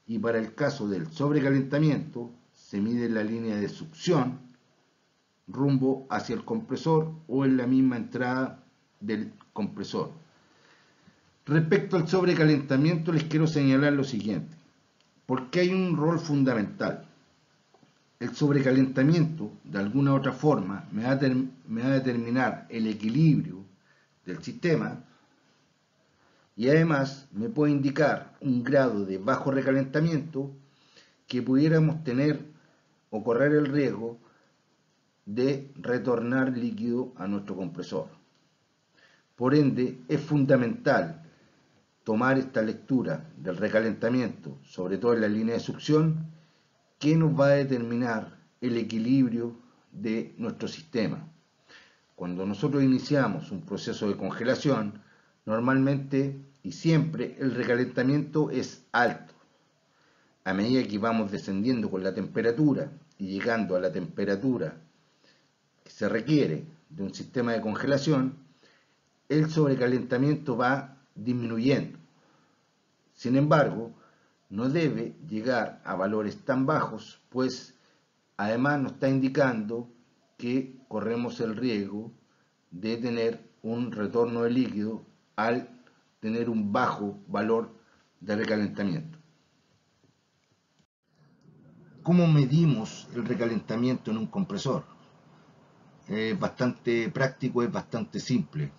y para el caso del sobrecalentamiento se mide en la línea de succión rumbo hacia el compresor o en la misma entrada del compresor. Respecto al sobrecalentamiento, les quiero señalar lo siguiente, porque hay un rol fundamental. El sobrecalentamiento, de alguna u otra forma, me va a determinar el equilibrio del sistema, y además me puede indicar un grado de bajo recalentamiento que pudiéramos tener o correr el riesgo de retornar líquido a nuestro compresor. Por ende, es fundamental tomar esta lectura del recalentamiento, sobre todo en la línea de succión, que nos va a determinar el equilibrio de nuestro sistema. Cuando nosotros iniciamos un proceso de congelación, normalmente y siempre el recalentamiento es alto. A medida que vamos descendiendo con la temperatura y llegando a la temperatura que se requiere de un sistema de congelación, el sobrecalentamiento va disminuyendo. Sin embargo, no debe llegar a valores tan bajos, pues además nos está indicando que corremos el riesgo de tener un retorno de líquido al tener un bajo valor de recalentamiento. ¿Cómo medimos el recalentamiento en un compresor? Es bastante práctico, es bastante simple.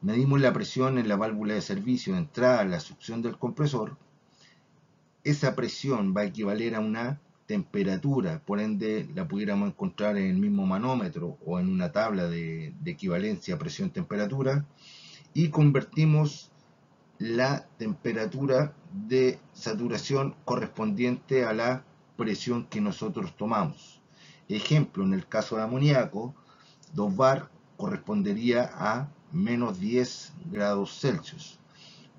Medimos la presión en la válvula de servicio de entrada a la succión del compresor. Esa presión va a equivaler a una temperatura, por ende la pudiéramos encontrar en el mismo manómetro o en una tabla de equivalencia presión-temperatura, y convertimos la temperatura de saturación correspondiente a la presión que nosotros tomamos. Ejemplo, en el caso de amoníaco, 2 bar correspondería a menos 10 grados Celsius.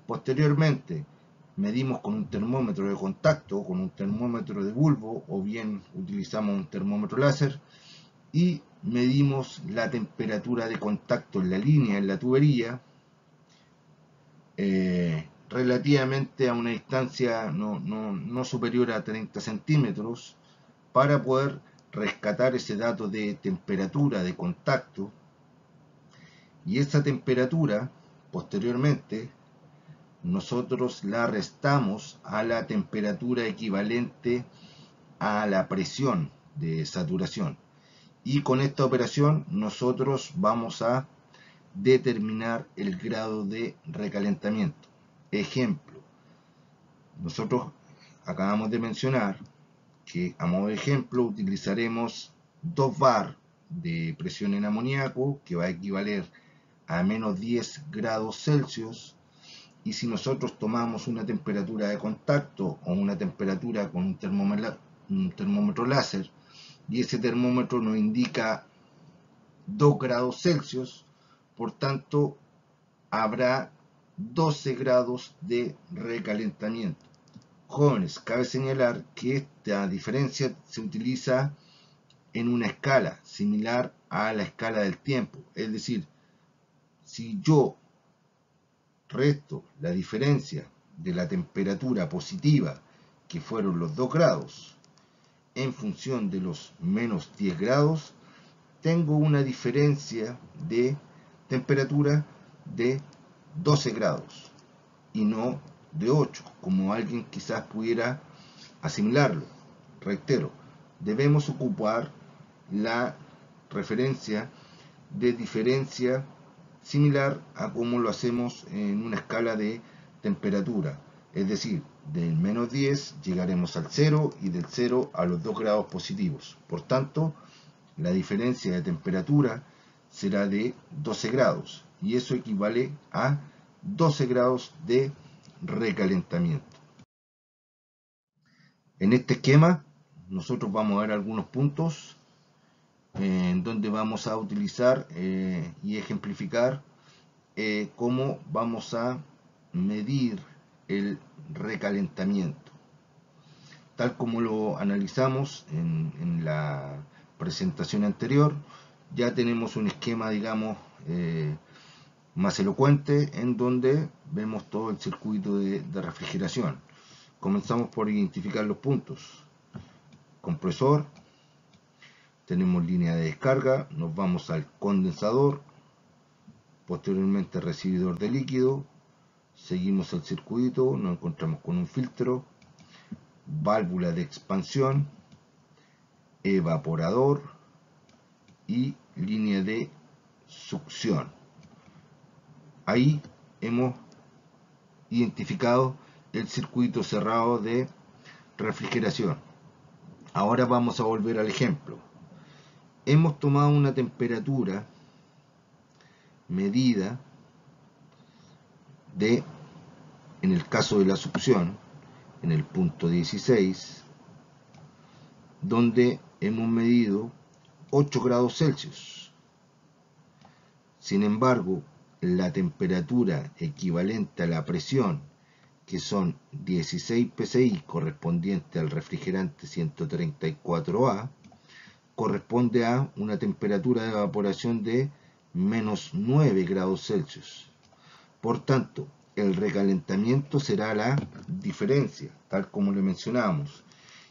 Posteriormente, medimos con un termómetro de contacto, con un termómetro de bulbo, o bien utilizamos un termómetro láser, y medimos la temperatura de contacto en la línea, en la tubería, relativamente a una distancia no superior a 30 centímetros, para poder rescatar ese dato de temperatura de contacto, y esa temperatura posteriormente nosotros la restamos a la temperatura equivalente a la presión de saturación, y con esta operación nosotros vamos a determinar el grado de recalentamiento. Ejemplo, nosotros acabamos de mencionar que a modo de ejemplo utilizaremos 2 bar de presión en amoníaco, que va a equivaler a menos 10 grados Celsius, y si nosotros tomamos una temperatura de contacto o una temperatura con un termómetro láser, y ese termómetro nos indica 2 grados Celsius, por tanto habrá 12 grados de recalentamiento. Jóvenes, cabe señalar que esta diferencia se utiliza en una escala similar a la escala del tiempo, es decir, si yo resto la diferencia de la temperatura positiva, que fueron los 2 grados, en función de los menos 10 grados, tengo una diferencia de temperatura de 12 grados y no de 8, como alguien quizás pudiera asimilarlo. Reitero, debemos ocupar la referencia de diferencia similar a como lo hacemos en una escala de temperatura, es decir, del menos 10 llegaremos al 0 y del 0 a los 2 grados positivos. Por tanto, la diferencia de temperatura será de 12 grados y eso equivale a 12 grados de recalentamiento. En este esquema nosotros vamos a ver algunos puntos en donde vamos a utilizar y ejemplificar cómo vamos a medir el recalentamiento. Tal como lo analizamos en la presentación anterior, ya tenemos un esquema, digamos, más elocuente en donde vemos todo el circuito de refrigeración. Comenzamos por identificar los puntos. Compresor, tenemos línea de descarga, nos vamos al condensador, posteriormente recibidor de líquido, seguimos el circuito, nos encontramos con un filtro, válvula de expansión, evaporador y línea de succión. Ahí hemos identificado el circuito cerrado de refrigeración. Ahora vamos a volver al ejemplo. Hemos tomado una temperatura medida de, en el caso de la succión, en el punto 16, donde hemos medido 8 grados Celsius. Sin embargo, la temperatura equivalente a la presión, que son 16 psi correspondiente al refrigerante 134A, corresponde a una temperatura de evaporación de menos 9 grados Celsius. Por tanto, el recalentamiento será la diferencia, tal como le mencionábamos,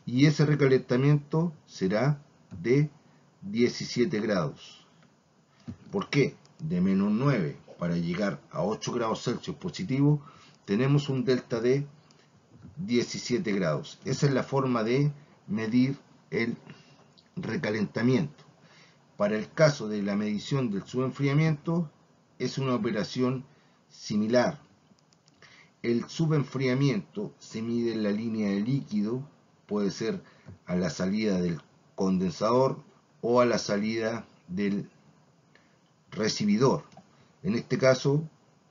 y ese recalentamiento será de 17 grados. ¿Por qué? De menos 9 para llegar a 8 grados Celsius positivo, tenemos un delta de 17 grados. Esa es la forma de medir el recalentamiento. Para el caso de la medición del subenfriamiento, es una operación similar. El subenfriamiento se mide en la línea de líquido, puede ser a la salida del condensador o a la salida del recibidor. En este caso,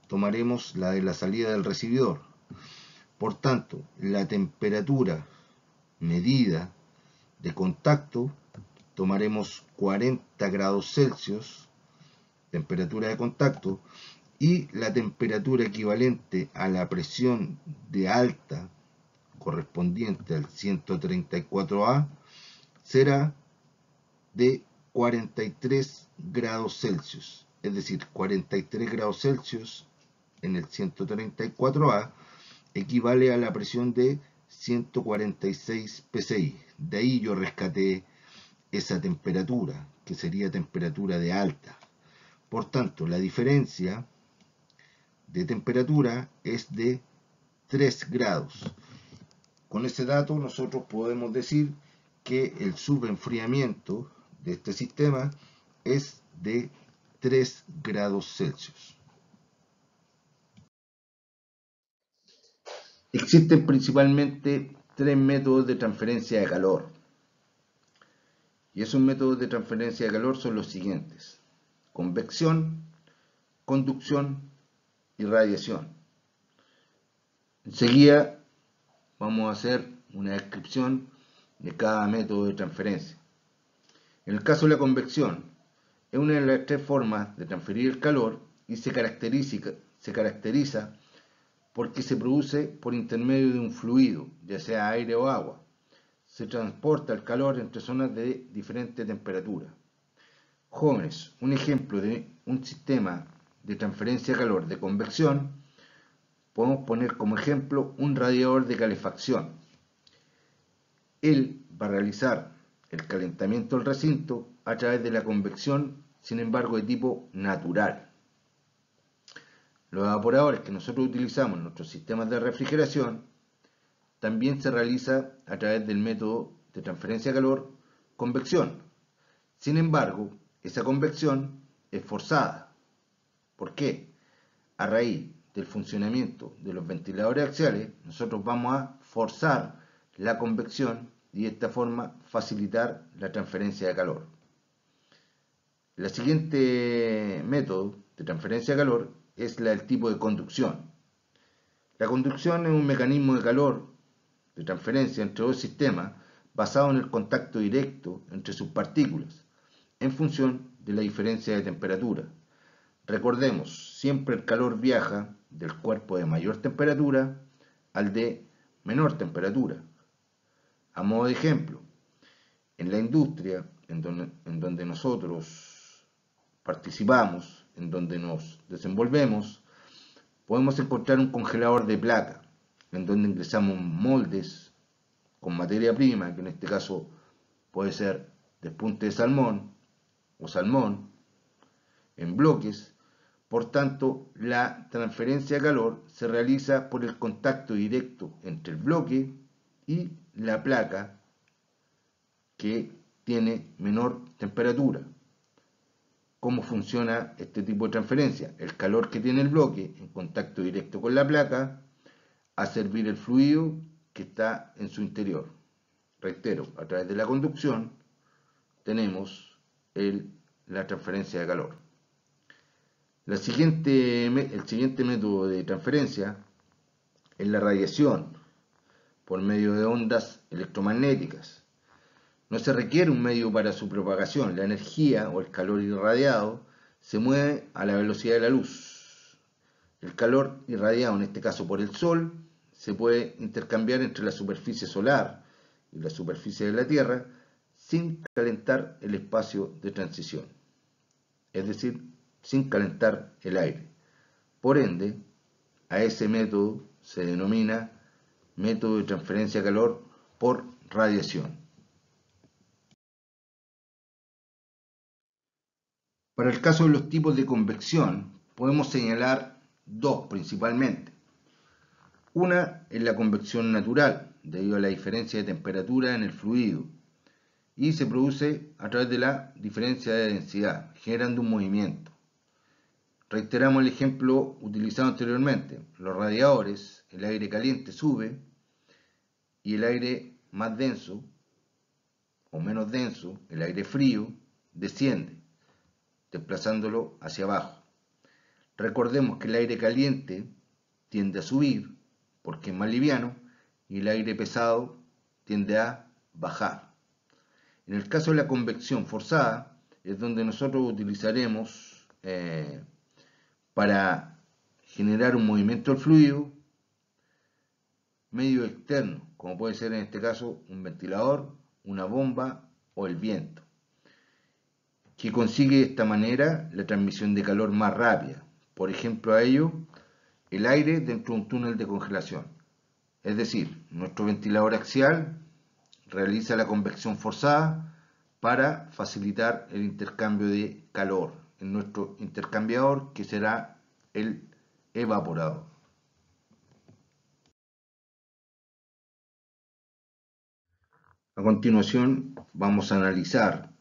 tomaremos la de la salida del recibidor. Por tanto, la temperatura medida de contacto, tomaremos 40 grados Celsius, temperatura de contacto, y la temperatura equivalente a la presión de alta correspondiente al 134A será de 43 grados Celsius, es decir, 43 grados Celsius en el 134A equivale a la presión de 146 psi. De ahí yo rescaté esa temperatura, que sería temperatura de alta. Por tanto, la diferencia de temperatura es de 3 grados. Con ese dato nosotros podemos decir que el subenfriamiento de este sistema es de 3 grados Celsius. Existen principalmente tres métodos de transferencia de calor. Y esos métodos de transferencia de calor son los siguientes: convección, conducción y radiación. Enseguida vamos a hacer una descripción de cada método de transferencia. En el caso de la convección, es una de las tres formas de transferir el calor y se caracteriza porque se produce por intermedio de un fluido, ya sea aire o agua. Se transporta el calor entre zonas de diferente temperatura. Jóvenes, un ejemplo de un sistema de transferencia de calor de convección, podemos poner como ejemplo un radiador de calefacción. Él va a realizar el calentamiento del recinto a través de la convección, sin embargo de tipo natural. Los evaporadores que nosotros utilizamos en nuestros sistemas de refrigeración también se realiza a través del método de transferencia de calor convección. Sin embargo, esa convección es forzada. ¿Por qué? A raíz del funcionamiento de los ventiladores axiales, nosotros vamos a forzar la convección y de esta forma facilitar la transferencia de calor. El siguiente método de transferencia de calor es la del tipo de conducción. La conducción es un mecanismo de calor de transferencia entre dos sistemas basado en el contacto directo entre sus partículas en función de la diferencia de temperatura. Recordemos, siempre el calor viaja del cuerpo de mayor temperatura al de menor temperatura. A modo de ejemplo, en la industria en donde nosotros participamos, en donde nos desenvolvemos, podemos encontrar un congelador de placa, en donde ingresamos moldes con materia prima, que en este caso puede ser despunte de salmón o salmón, en bloques. Por tanto, la transferencia de calor se realiza por el contacto directo entre el bloque y la placa que tiene menor temperatura. ¿Cómo funciona este tipo de transferencia? El calor que tiene el bloque en contacto directo con la placa hace hervir el fluido que está en su interior. Reitero, a través de la conducción tenemos la transferencia de calor. El siguiente método de transferencia es la radiación por medio de ondas electromagnéticas. No se requiere un medio para su propagación. La energía o el calor irradiado se mueve a la velocidad de la luz. El calor irradiado, en este caso por el Sol, se puede intercambiar entre la superficie solar y la superficie de la Tierra sin calentar el espacio de transición, es decir, sin calentar el aire. Por ende, a ese método se denomina método de transferencia de calor por radiación. Para el caso de los tipos de convección, podemos señalar dos principalmente. Una es la convección natural, debido a la diferencia de temperatura en el fluido, y se produce a través de la diferencia de densidad, generando un movimiento. Reiteramos el ejemplo utilizado anteriormente. Los radiadores, el aire caliente sube y el aire más denso o menos denso, el aire frío, desciende, desplazándolo hacia abajo. Recordemos que el aire caliente tiende a subir porque es más liviano y el aire pesado tiende a bajar. En el caso de la convección forzada es donde nosotros utilizaremos para generar un movimiento del fluido medio externo, como puede ser en este caso un ventilador, una bomba o el viento, que consigue de esta manera la transmisión de calor más rápida. Por ejemplo, a ello, el aire dentro de un túnel de congelación. Es decir, nuestro ventilador axial realiza la convección forzada para facilitar el intercambio de calor en nuestro intercambiador, que será el evaporador. A continuación vamos a analizar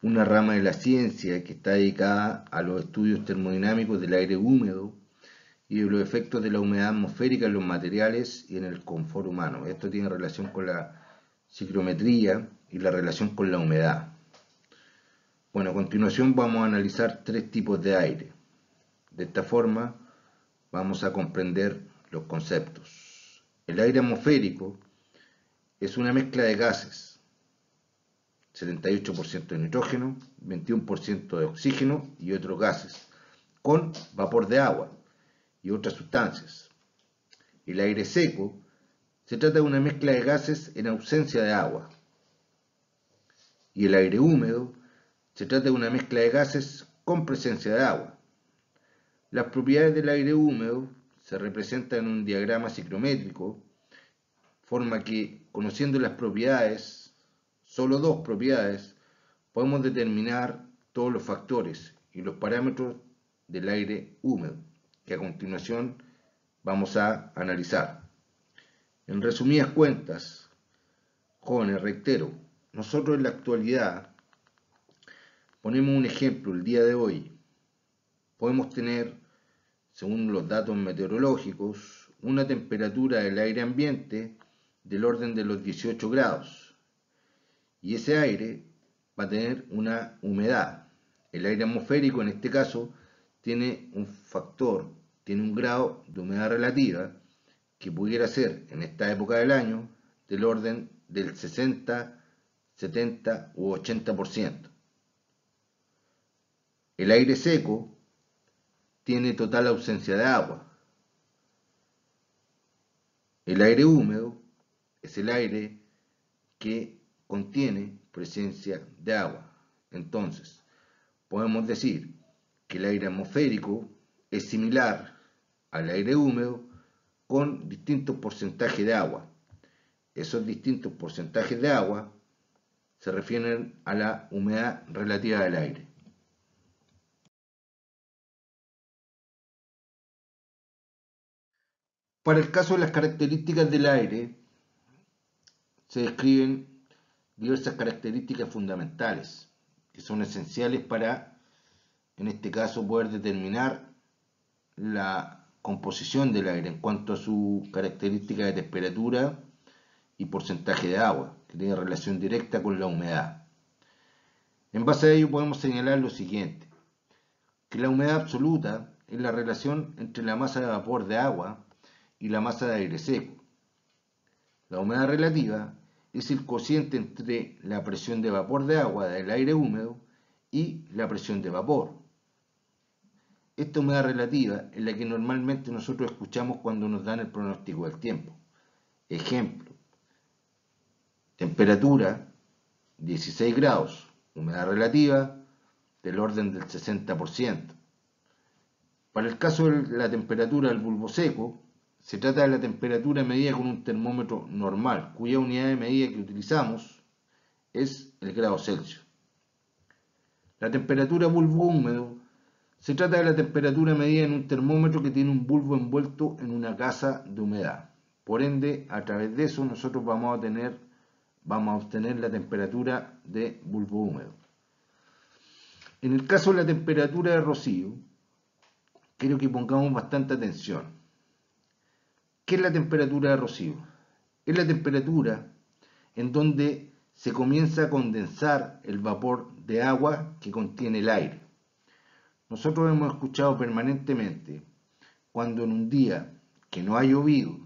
una rama de la ciencia que está dedicada a los estudios termodinámicos del aire húmedo y de los efectos de la humedad atmosférica en los materiales y en el confort humano. Esto tiene relación con la ciclometría y la relación con la humedad. Bueno, a continuación vamos a analizar tres tipos de aire. De esta forma vamos a comprender los conceptos. El aire atmosférico es una mezcla de gases, 78% de nitrógeno, 21% de oxígeno y otros gases, con vapor de agua y otras sustancias. El aire seco se trata de una mezcla de gases en ausencia de agua. Y el aire húmedo se trata de una mezcla de gases con presencia de agua. Las propiedades del aire húmedo se representan en un diagrama ciclométrico, forma que, conociendo las propiedades, solo dos propiedades, podemos determinar todos los factores y los parámetros del aire húmedo, que a continuación vamos a analizar. En resumidas cuentas, jóvenes, reitero, nosotros en la actualidad, ponemos un ejemplo, el día de hoy, podemos tener, según los datos meteorológicos, una temperatura del aire ambiente del orden de los 18 grados. Y ese aire va a tener una humedad. El aire atmosférico, en este caso, tiene un factor, tiene un grado de humedad relativa que pudiera ser, en esta época del año, del orden del 60, 70 u 80%. El aire seco tiene total ausencia de agua. El aire húmedo es el aire que contiene presencia de agua. Entonces, podemos decir que el aire atmosférico es similar al aire húmedo con distintos porcentajes de agua. Esos distintos porcentajes de agua se refieren a la humedad relativa del aire. Para el caso de las características del aire, se describen diversas características fundamentales que son esenciales para, en este caso, poder determinar la composición del aire en cuanto a su característica de temperatura y porcentaje de agua, que tiene relación directa con la humedad. En base a ello podemos señalar lo siguiente, que la humedad absoluta es la relación entre la masa de vapor de agua y la masa de aire seco. La humedad relativa es el cociente entre la presión de vapor de agua del aire húmedo y la presión de vapor. Esta humedad relativa es la que normalmente nosotros escuchamos cuando nos dan el pronóstico del tiempo. Ejemplo, temperatura 16 grados, humedad relativa del orden del 60%. Para el caso de la temperatura del bulbo seco, se trata de la temperatura medida con un termómetro normal, cuya unidad de medida que utilizamos es el grado Celsius. La temperatura bulbo húmedo se trata de la temperatura medida en un termómetro que tiene un bulbo envuelto en una gasa de humedad. Por ende, a través de eso nosotros vamos a obtener la temperatura de bulbo húmedo. En el caso de la temperatura de rocío, quiero que pongamos bastante atención. ¿Qué es la temperatura de rocío? Es la temperatura en donde se comienza a condensar el vapor de agua que contiene el aire. Nosotros hemos escuchado permanentemente cuando en un día que no ha llovido,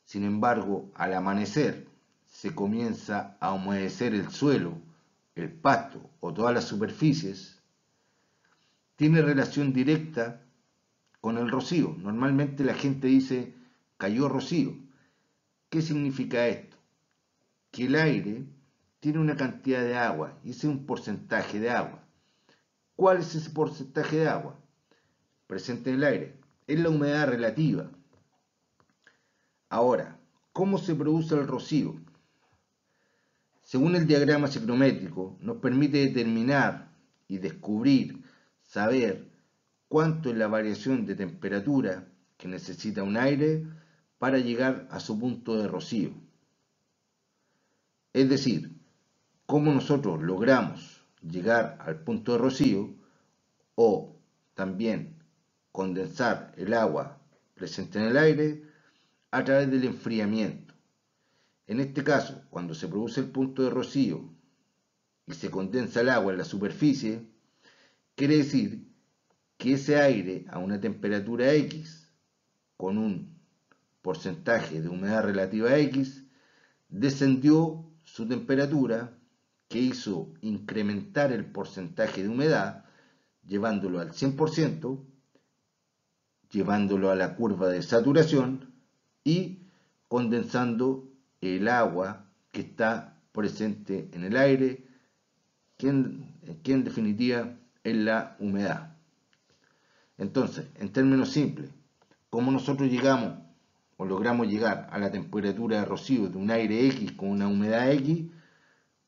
sin embargo, al amanecer se comienza a humedecer el suelo, el pasto o todas las superficies, tiene relación directa con el rocío. Normalmente la gente dice, cayó rocío. ¿Qué significa esto? Que el aire tiene una cantidad de agua y ese es un porcentaje de agua. ¿Cuál es ese porcentaje de agua presente en el aire? Es la humedad relativa. Ahora, ¿cómo se produce el rocío? Según el diagrama ciclométrico, nos permite determinar y descubrir, saber cuánto es la variación de temperatura que necesita un aire para llegar a su punto de rocío. Es decir, cómo nosotros logramos llegar al punto de rocío o también condensar el agua presente en el aire a través del enfriamiento. En este caso, cuando se produce el punto de rocío y se condensa el agua en la superficie, quiere decir que ese aire a una temperatura X con un porcentaje de humedad relativa X descendió su temperatura, que hizo incrementar el porcentaje de humedad, llevándolo al 100%, llevándolo a la curva de saturación y condensando el agua que está presente en el aire, que en definitiva es la humedad. Entonces, en términos simples, ¿cómo nosotros llegamos o logramos llegar a la temperatura de rocío de un aire X con una humedad X?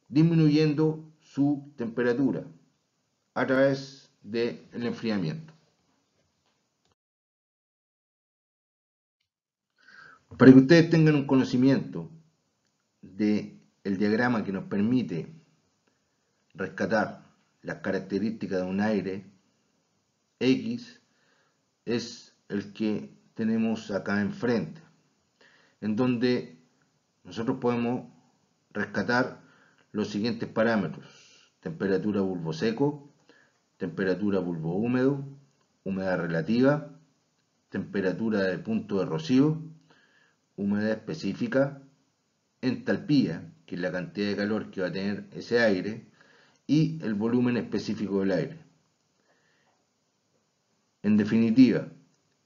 Disminuyendo su temperatura a través del enfriamiento. Para que ustedes tengan un conocimiento del diagrama que nos permite rescatar las características de un aire X, es el que tenemos acá enfrente, en donde nosotros podemos rescatar los siguientes parámetros: temperatura bulbo seco, temperatura bulbo húmedo, humedad relativa, temperatura de punto de rocío, humedad específica, entalpía, que es la cantidad de calor que va a tener ese aire, y el volumen específico del aire. En definitiva,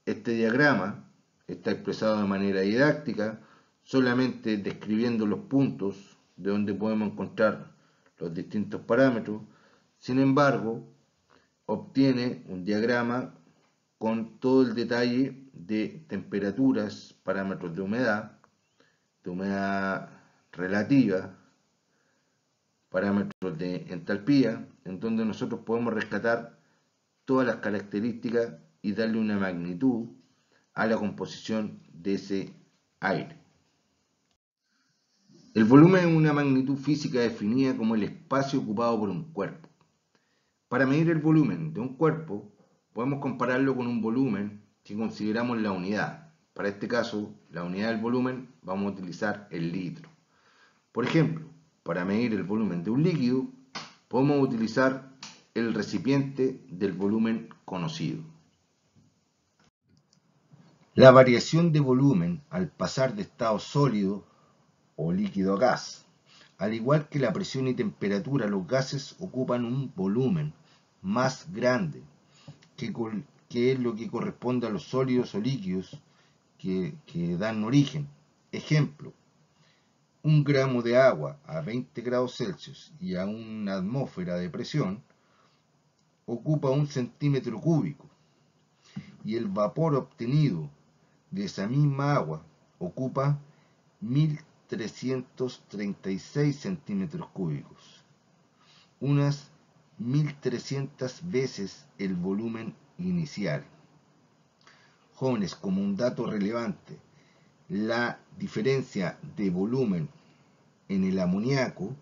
este diagrama está expresado de manera didáctica, solamente describiendo los puntos de donde podemos encontrar los distintos parámetros. Sin embargo, obtiene un diagrama con todo el detalle de temperaturas, parámetros de humedad relativa, parámetros de entalpía, en donde nosotros podemos rescatar todas las características y darle una magnitud a la composición de ese aire. El volumen es una magnitud física definida como el espacio ocupado por un cuerpo. Para medir el volumen de un cuerpo, podemos compararlo con un volumen que consideramos la unidad. Para este caso, la unidad del volumen vamos a utilizar el litro. Por ejemplo, para medir el volumen de un líquido, podemos utilizar el recipiente del volumen conocido. La variación de volumen al pasar de estado sólido o líquido a gas. Al igual que la presión y temperatura, los gases ocupan un volumen más grande, que es lo que corresponde a los sólidos o líquidos que dan origen. Ejemplo: 1 gramo de agua a 20 grados Celsius y a una atmósfera de presión ocupa 1 centímetro cúbico, y el vapor obtenido de esa misma agua ocupa 1336 centímetros cúbicos, unas 1300 veces el volumen inicial. Jóvenes, como un dato relevante, la diferencia de volumen en el amoníaco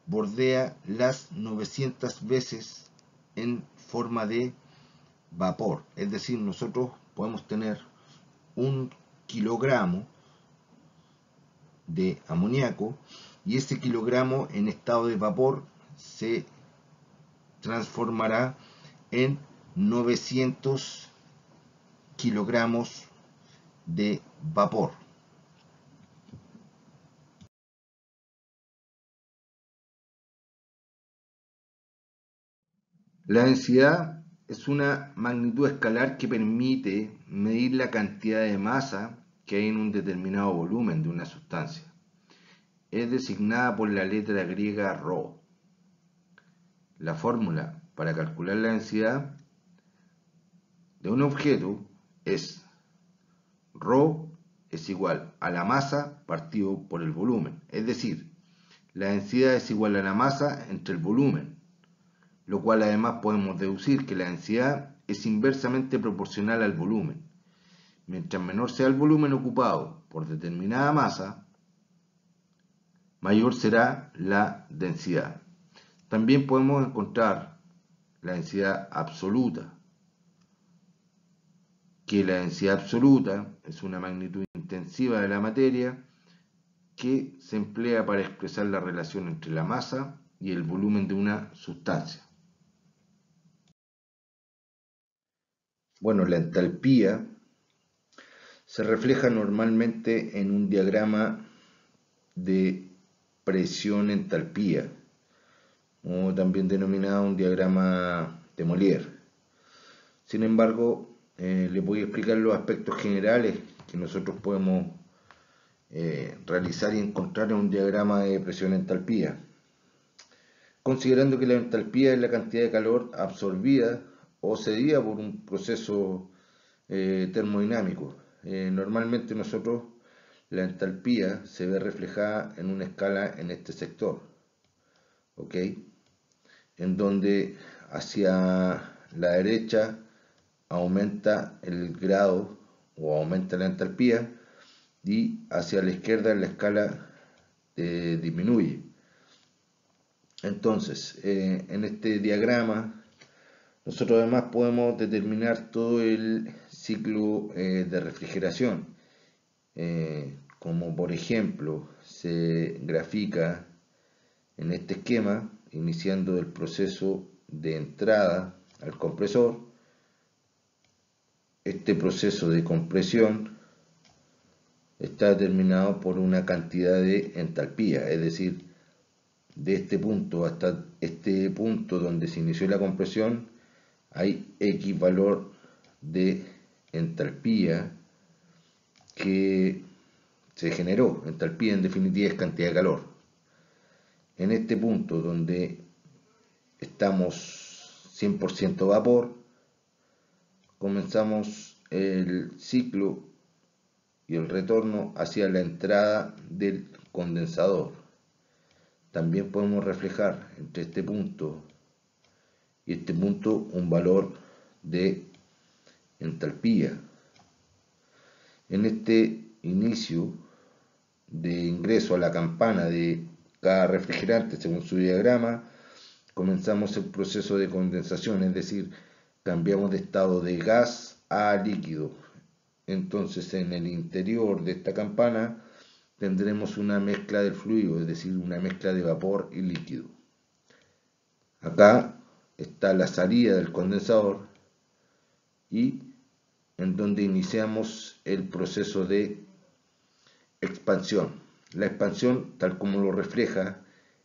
bordea las 900 veces en forma de vapor. Es decir, nosotros podemos tener 1 kilogramo de amoníaco y ese kilogramo en estado de vapor se transformará en 900 kilogramos de vapor. La densidad es una magnitud escalar que permite medir la cantidad de masa que hay en un determinado volumen de una sustancia. Es designada por la letra griega ρ. La fórmula para calcular la densidad de un objeto es ρ es igual a la masa partido por el volumen. Es decir, la densidad es igual a la masa entre el volumen, lo cual además podemos deducir que la densidad es inversamente proporcional al volumen. Mientras menor sea el volumen ocupado por determinada masa, mayor será la densidad. También podemos encontrar la densidad absoluta, que la densidad absoluta es una magnitud intensiva de la materia que se emplea para expresar la relación entre la masa y el volumen de una sustancia. Bueno, la entalpía se refleja normalmente en un diagrama de presión-entalpía, o también denominado un diagrama de Molière. Sin embargo, les voy a explicar los aspectos generales que nosotros podemos realizar y encontrar en un diagrama de presión-entalpía. Considerando que la entalpía es la cantidad de calor absorbida o cedida por un proceso termodinámico. Normalmente nosotros la entalpía se ve reflejada en una escala en este sector, ¿ok? En donde hacia la derecha aumenta el grado o aumenta la entalpía y hacia la izquierda la escala disminuye. Entonces, en este diagrama nosotros además podemos determinar todo el ciclo de refrigeración, como por ejemplo se grafica en este esquema, iniciando el proceso de entrada al compresor. Este proceso de compresión está determinado por una cantidad de entalpía, es decir, de este punto hasta este punto donde se inició la compresión hay X valor de entalpía que se generó. Entalpía en definitiva es cantidad de calor. En este punto donde estamos 100% vapor, comenzamos el ciclo y el retorno hacia la entrada del condensador. También podemos reflejar entre este punto y este punto un valor de entalpía. En este inicio de ingreso a la campana de cada refrigerante según su diagrama, comenzamos el proceso de condensación, es decir, cambiamos de estado de gas a líquido. Entonces en el interior de esta campana tendremos una mezcla del fluido, es decir, una mezcla de vapor y líquido. Acá está la salida del condensador y en donde iniciamos el proceso de expansión. La expansión, tal como lo refleja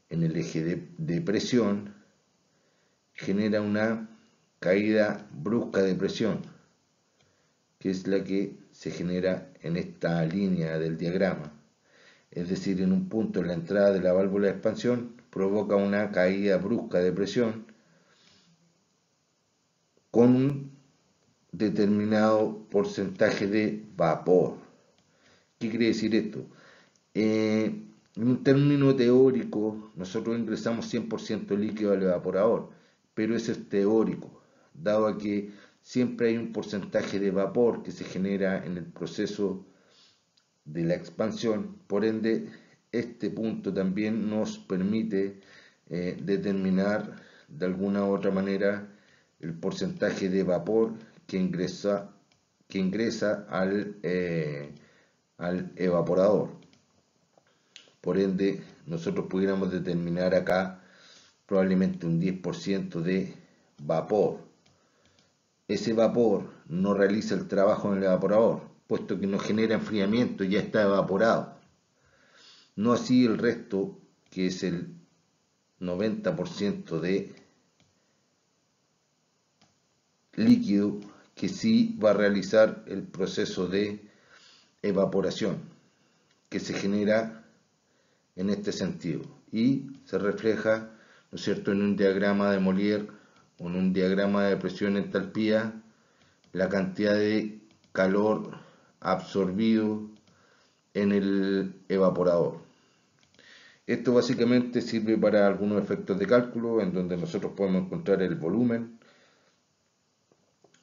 en el eje de presión, genera una caída brusca de presión, que es la que se genera en esta línea del diagrama. Es decir, en un punto en la entrada de la válvula de expansión provoca una caída brusca de presión con un determinado porcentaje de vapor. ¿Qué quiere decir esto? En un término teórico, nosotros ingresamos 100% líquido al evaporador, pero eso es teórico, dado a que siempre hay un porcentaje de vapor que se genera en el proceso de la expansión. Por ende, este punto también nos permite determinar de alguna u otra manera el porcentaje de vapor que ingresa al evaporador. Por ende, nosotros pudiéramos determinar acá probablemente un 10% de vapor. Ese vapor no realiza el trabajo en el evaporador, puesto que no genera enfriamiento, ya está evaporado. No así el resto, que es el 90% de líquido, que sí va a realizar el proceso de evaporación, que se genera en este sentido y se refleja, ¿no es cierto?, en un diagrama de Molière o en un diagrama de presión-entalpía, la cantidad de calor absorbido en el evaporador. Esto básicamente sirve para algunos efectos de cálculo en donde nosotros podemos encontrar el volumen.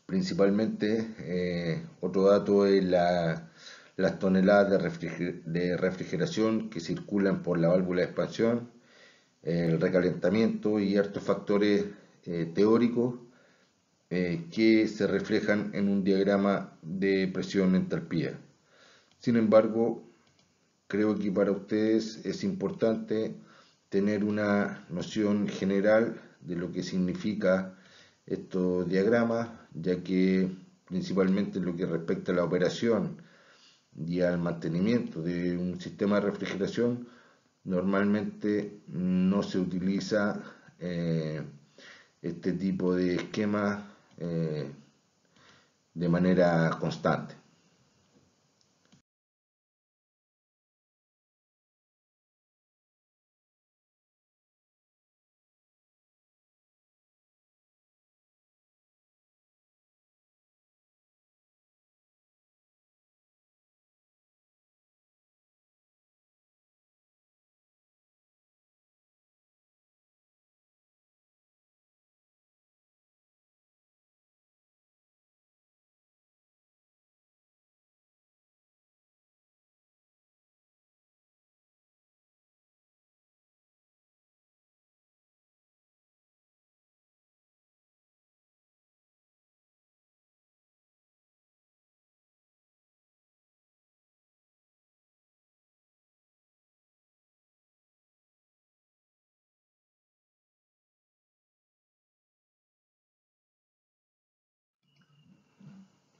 Principalmente, otro dato es las toneladas de refrigeración que circulan por la válvula de expansión, el recalentamiento y hartos factores teóricos que se reflejan en un diagrama de presión-entalpía. Sin embargo, creo que para ustedes es importante tener una noción general de lo que significa estos diagramas, ya que principalmente en lo que respecta a la operación y al mantenimiento de un sistema de refrigeración, normalmente no se utiliza este tipo de esquema de manera constante.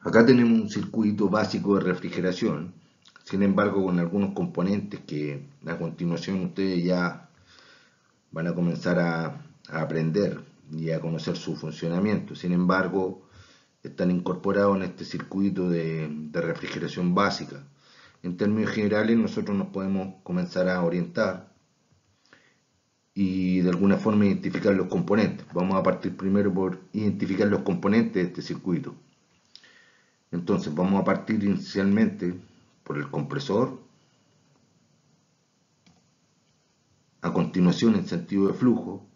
Acá tenemos un circuito básico de refrigeración, sin embargo con algunos componentes que a continuación ustedes ya van a comenzar a aprender y a conocer su funcionamiento. Sin embargo, están incorporados en este circuito de refrigeración básica. En términos generales, nosotros nos podemos comenzar a orientar y de alguna forma identificar los componentes. Vamos a partir primero por identificar los componentes de este circuito. Entonces vamos a partir inicialmente por el compresor, a continuación en sentido de flujo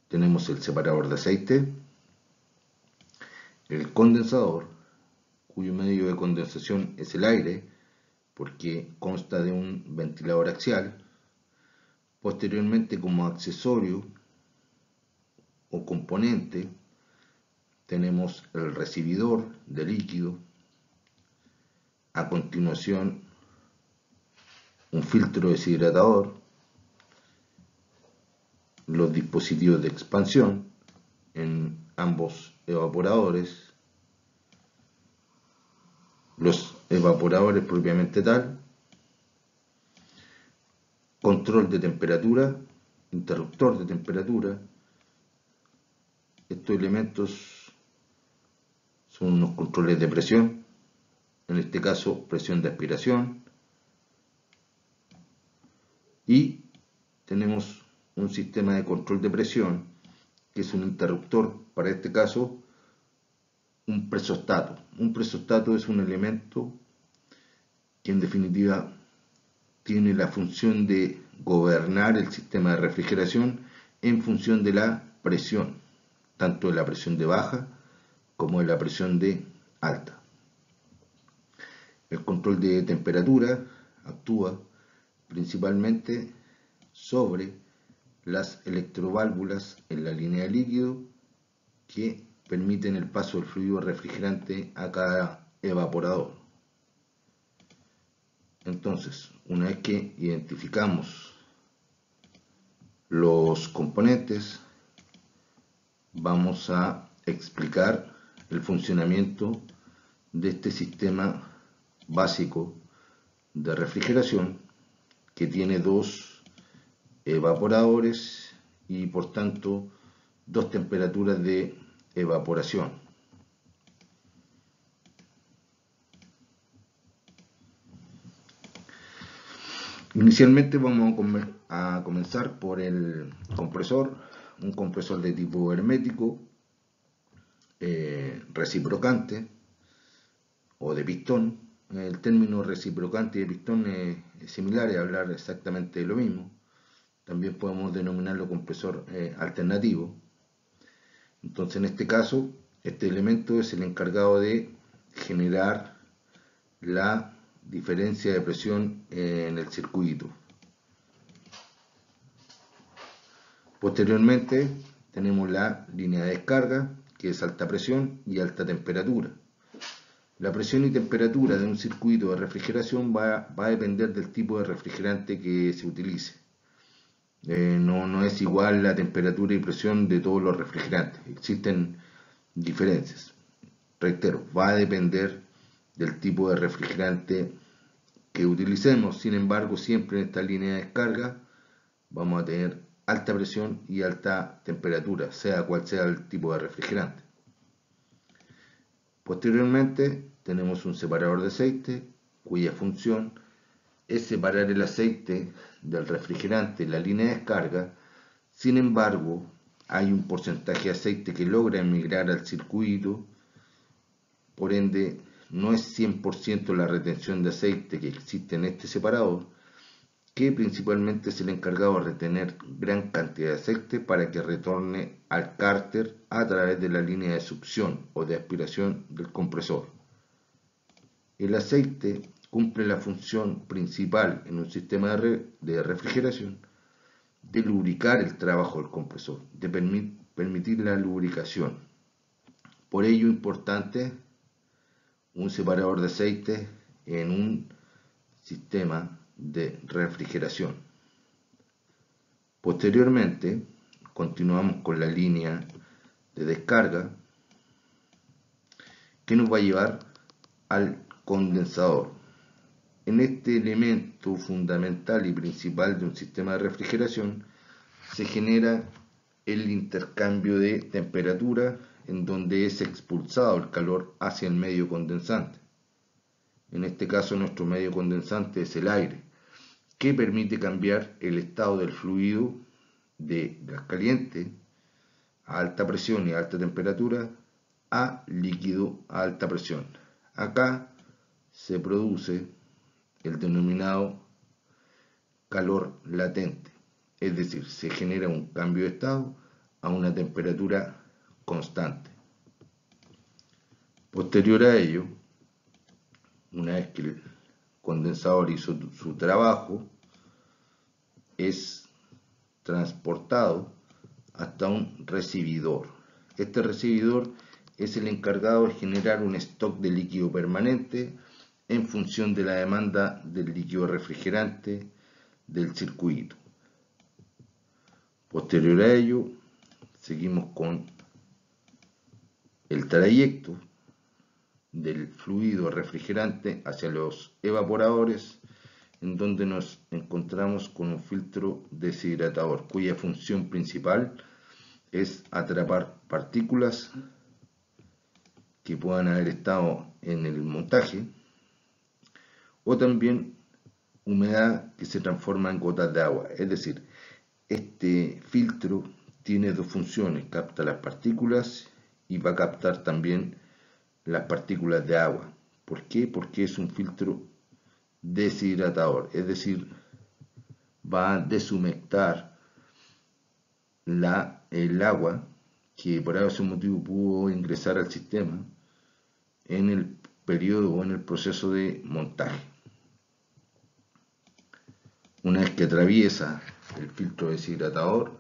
tenemos el separador de aceite, el condensador, cuyo medio de condensación es el aire, porque consta de un ventilador axial. Posteriormente, como accesorio o componente, tenemos el recibidor de líquido. A continuación, un filtro deshidratador, los dispositivos de expansión en ambos evaporadores, los evaporadores propiamente tal, control de temperatura, interruptor de temperatura. Estos elementos son unos controles de presión, en este caso presión de aspiración, y tenemos un sistema de control de presión que es un interruptor, para este caso un presostato. Un presostato es un elemento que en definitiva tiene la función de gobernar el sistema de refrigeración en función de la presión, tanto de la presión de baja como de la presión de alta. El control de temperatura actúa principalmente sobre las electroválvulas en la línea de líquido que permiten el paso del fluido refrigerante a cada evaporador. Entonces, una vez que identificamos los componentes, vamos a explicar el funcionamiento de este sistema básico de refrigeración que tiene dos evaporadores y por tanto dos temperaturas de evaporación. Inicialmente vamos a comenzar por el compresor, un compresor de tipo hermético, reciprocante o de pistón. El término reciprocante y de pistón es similar, es hablar exactamente de lo mismo. También podemos denominarlo compresor alternativo. Entonces, en este caso, este elemento es el encargado de generar la diferencia de presión en el circuito. Posteriormente, tenemos la línea de descarga, que es alta presión y alta temperatura. La presión y temperatura de un circuito de refrigeración va a depender del tipo de refrigerante que se utilice. No es igual la temperatura y presión de todos los refrigerantes, existen diferencias. reitero, va a depender del tipo de refrigerante que utilicemos. Sin embargo, siempre en esta línea de descarga vamos a tener alta presión y alta temperatura, sea cual sea el tipo de refrigerante. Posteriormente tenemos un separador de aceite, cuya función es separar el aceite del refrigerante en la línea de descarga. Sin embargo, hay un porcentaje de aceite que logra emigrar al circuito, por ende no es 100% la retención de aceite que existe en este separador, que principalmente es el encargado de retener gran cantidad de aceite para que retorne al cárter a través de la línea de succión o de aspiración del compresor. El aceite cumple la función principal en un sistema de refrigeración de lubricar el trabajo del compresor, de permitir la lubricación. Por ello es importante un separador de aceite en un sistema de refrigeración. Posteriormente continuamos con la línea de descarga que nos va a llevar al condensador. En este elemento fundamental y principal de un sistema de refrigeración se genera el intercambio de temperatura, en donde es expulsado el calor hacia el medio condensante. En este caso nuestro medio condensante es el aire, que permite cambiar el estado del fluido de gas caliente a alta presión y a alta temperatura a líquido a alta presión. Acá se produce el denominado calor latente, es decir, se genera un cambio de estado a una temperatura constante. Posterior a ello, una vez que el condensador hizo su trabajo, es transportado hasta un recibidor. Este recibidor es el encargado de generar un stock de líquido permanente en función de la demanda del líquido refrigerante del circuito. Posterior a ello, seguimos con el trayecto del fluido refrigerante hacia los evaporadores, en donde nos encontramos con un filtro deshidratador, cuya función principal es atrapar partículas que puedan haber estado en el montaje, o también humedad que se transforma en gotas de agua. Es decir, este filtro tiene dos funciones: capta las partículas y va a captar también las partículas de agua. ¿Por qué? Porque es un filtro deshidratador, es decir, va a deshumectar el agua que por ese motivo pudo ingresar al sistema en el periodo o en el proceso de montaje. Una vez que atraviesa el filtro deshidratador,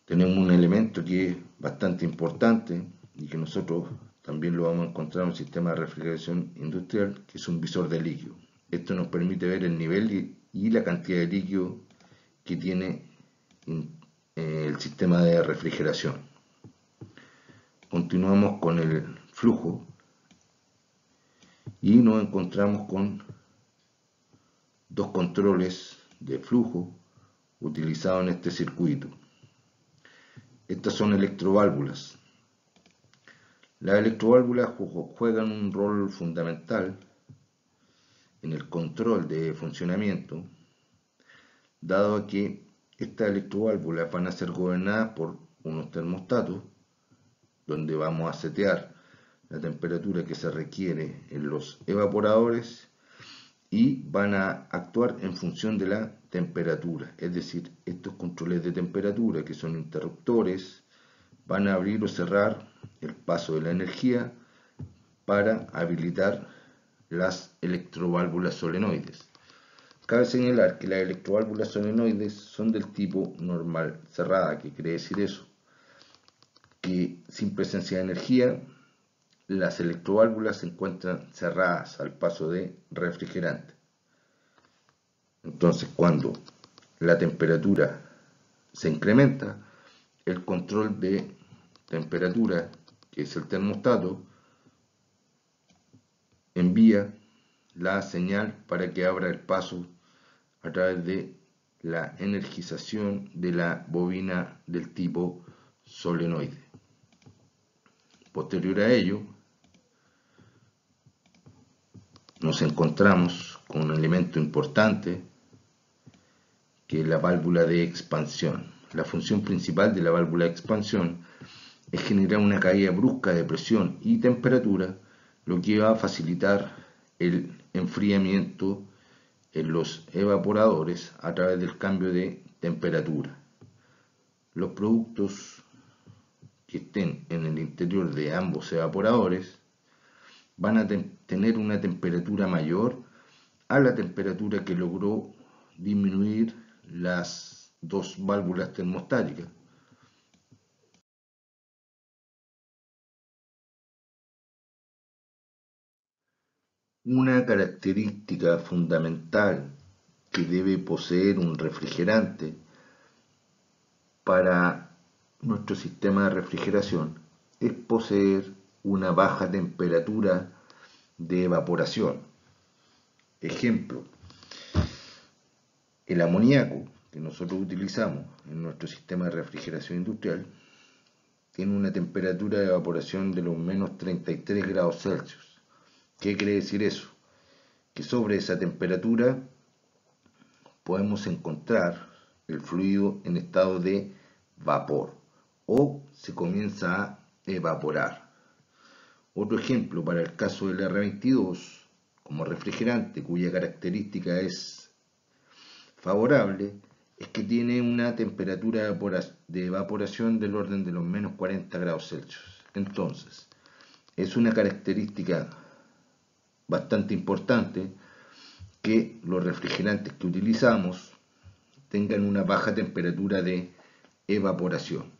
tenemos un elemento que es bastante importante y que nosotros también lo vamos a encontrar en un sistema de refrigeración industrial, que es un visor de líquido. Esto nos permite ver el nivel y la cantidad de líquido que tiene el sistema de refrigeración. Continuamos con el flujo y nos encontramos con dos controles de flujo utilizados en este circuito. Estas son electroválvulas. Las electroválvulas juegan un rol fundamental en el control de funcionamiento, dado que estas electroválvulas van a ser gobernadas por unos termostatos, donde vamos a setear la temperatura que se requiere en los evaporadores y van a actuar en función de la temperatura. Es decir, estos controles de temperatura, que son interruptores, van a abrir o cerrar el paso de la energía para habilitar las electroválvulas solenoides. Cabe señalar que las electroválvulas solenoides son del tipo normal cerrada. ¿Qué quiere decir eso? Que sin presencia de energía, las electroválvulas se encuentran cerradas al paso de refrigerante. Entonces, cuando la temperatura se incrementa, el control de temperatura que es el termostato, envía la señal para que abra el paso a través de la energización de la bobina del tipo solenoide. Posterior a ello, nos encontramos con un elemento importante que es la válvula de expansión. La función principal de la válvula de expansión es generar una caída brusca de presión y temperatura, lo que va a facilitar el enfriamiento en los evaporadores a través del cambio de temperatura. Los productos que estén en el interior de ambos evaporadores van a tener una temperatura mayor a la temperatura que logró disminuir las dos válvulas termostáticas. Una característica fundamental que debe poseer un refrigerante para nuestro sistema de refrigeración es poseer una baja temperatura de evaporación. Ejemplo, el amoníaco que nosotros utilizamos en nuestro sistema de refrigeración industrial tiene una temperatura de evaporación de los menos 33 grados Celsius. ¿Qué quiere decir eso? Que sobre esa temperatura podemos encontrar el fluido en estado de vapor o se comienza a evaporar. Otro ejemplo para el caso del R22 como refrigerante cuya característica es favorable es que tiene una temperatura de evaporación del orden de los menos 40 grados Celsius. Entonces, es una característica bastante importante que los refrigerantes que utilizamos tengan una baja temperatura de evaporación.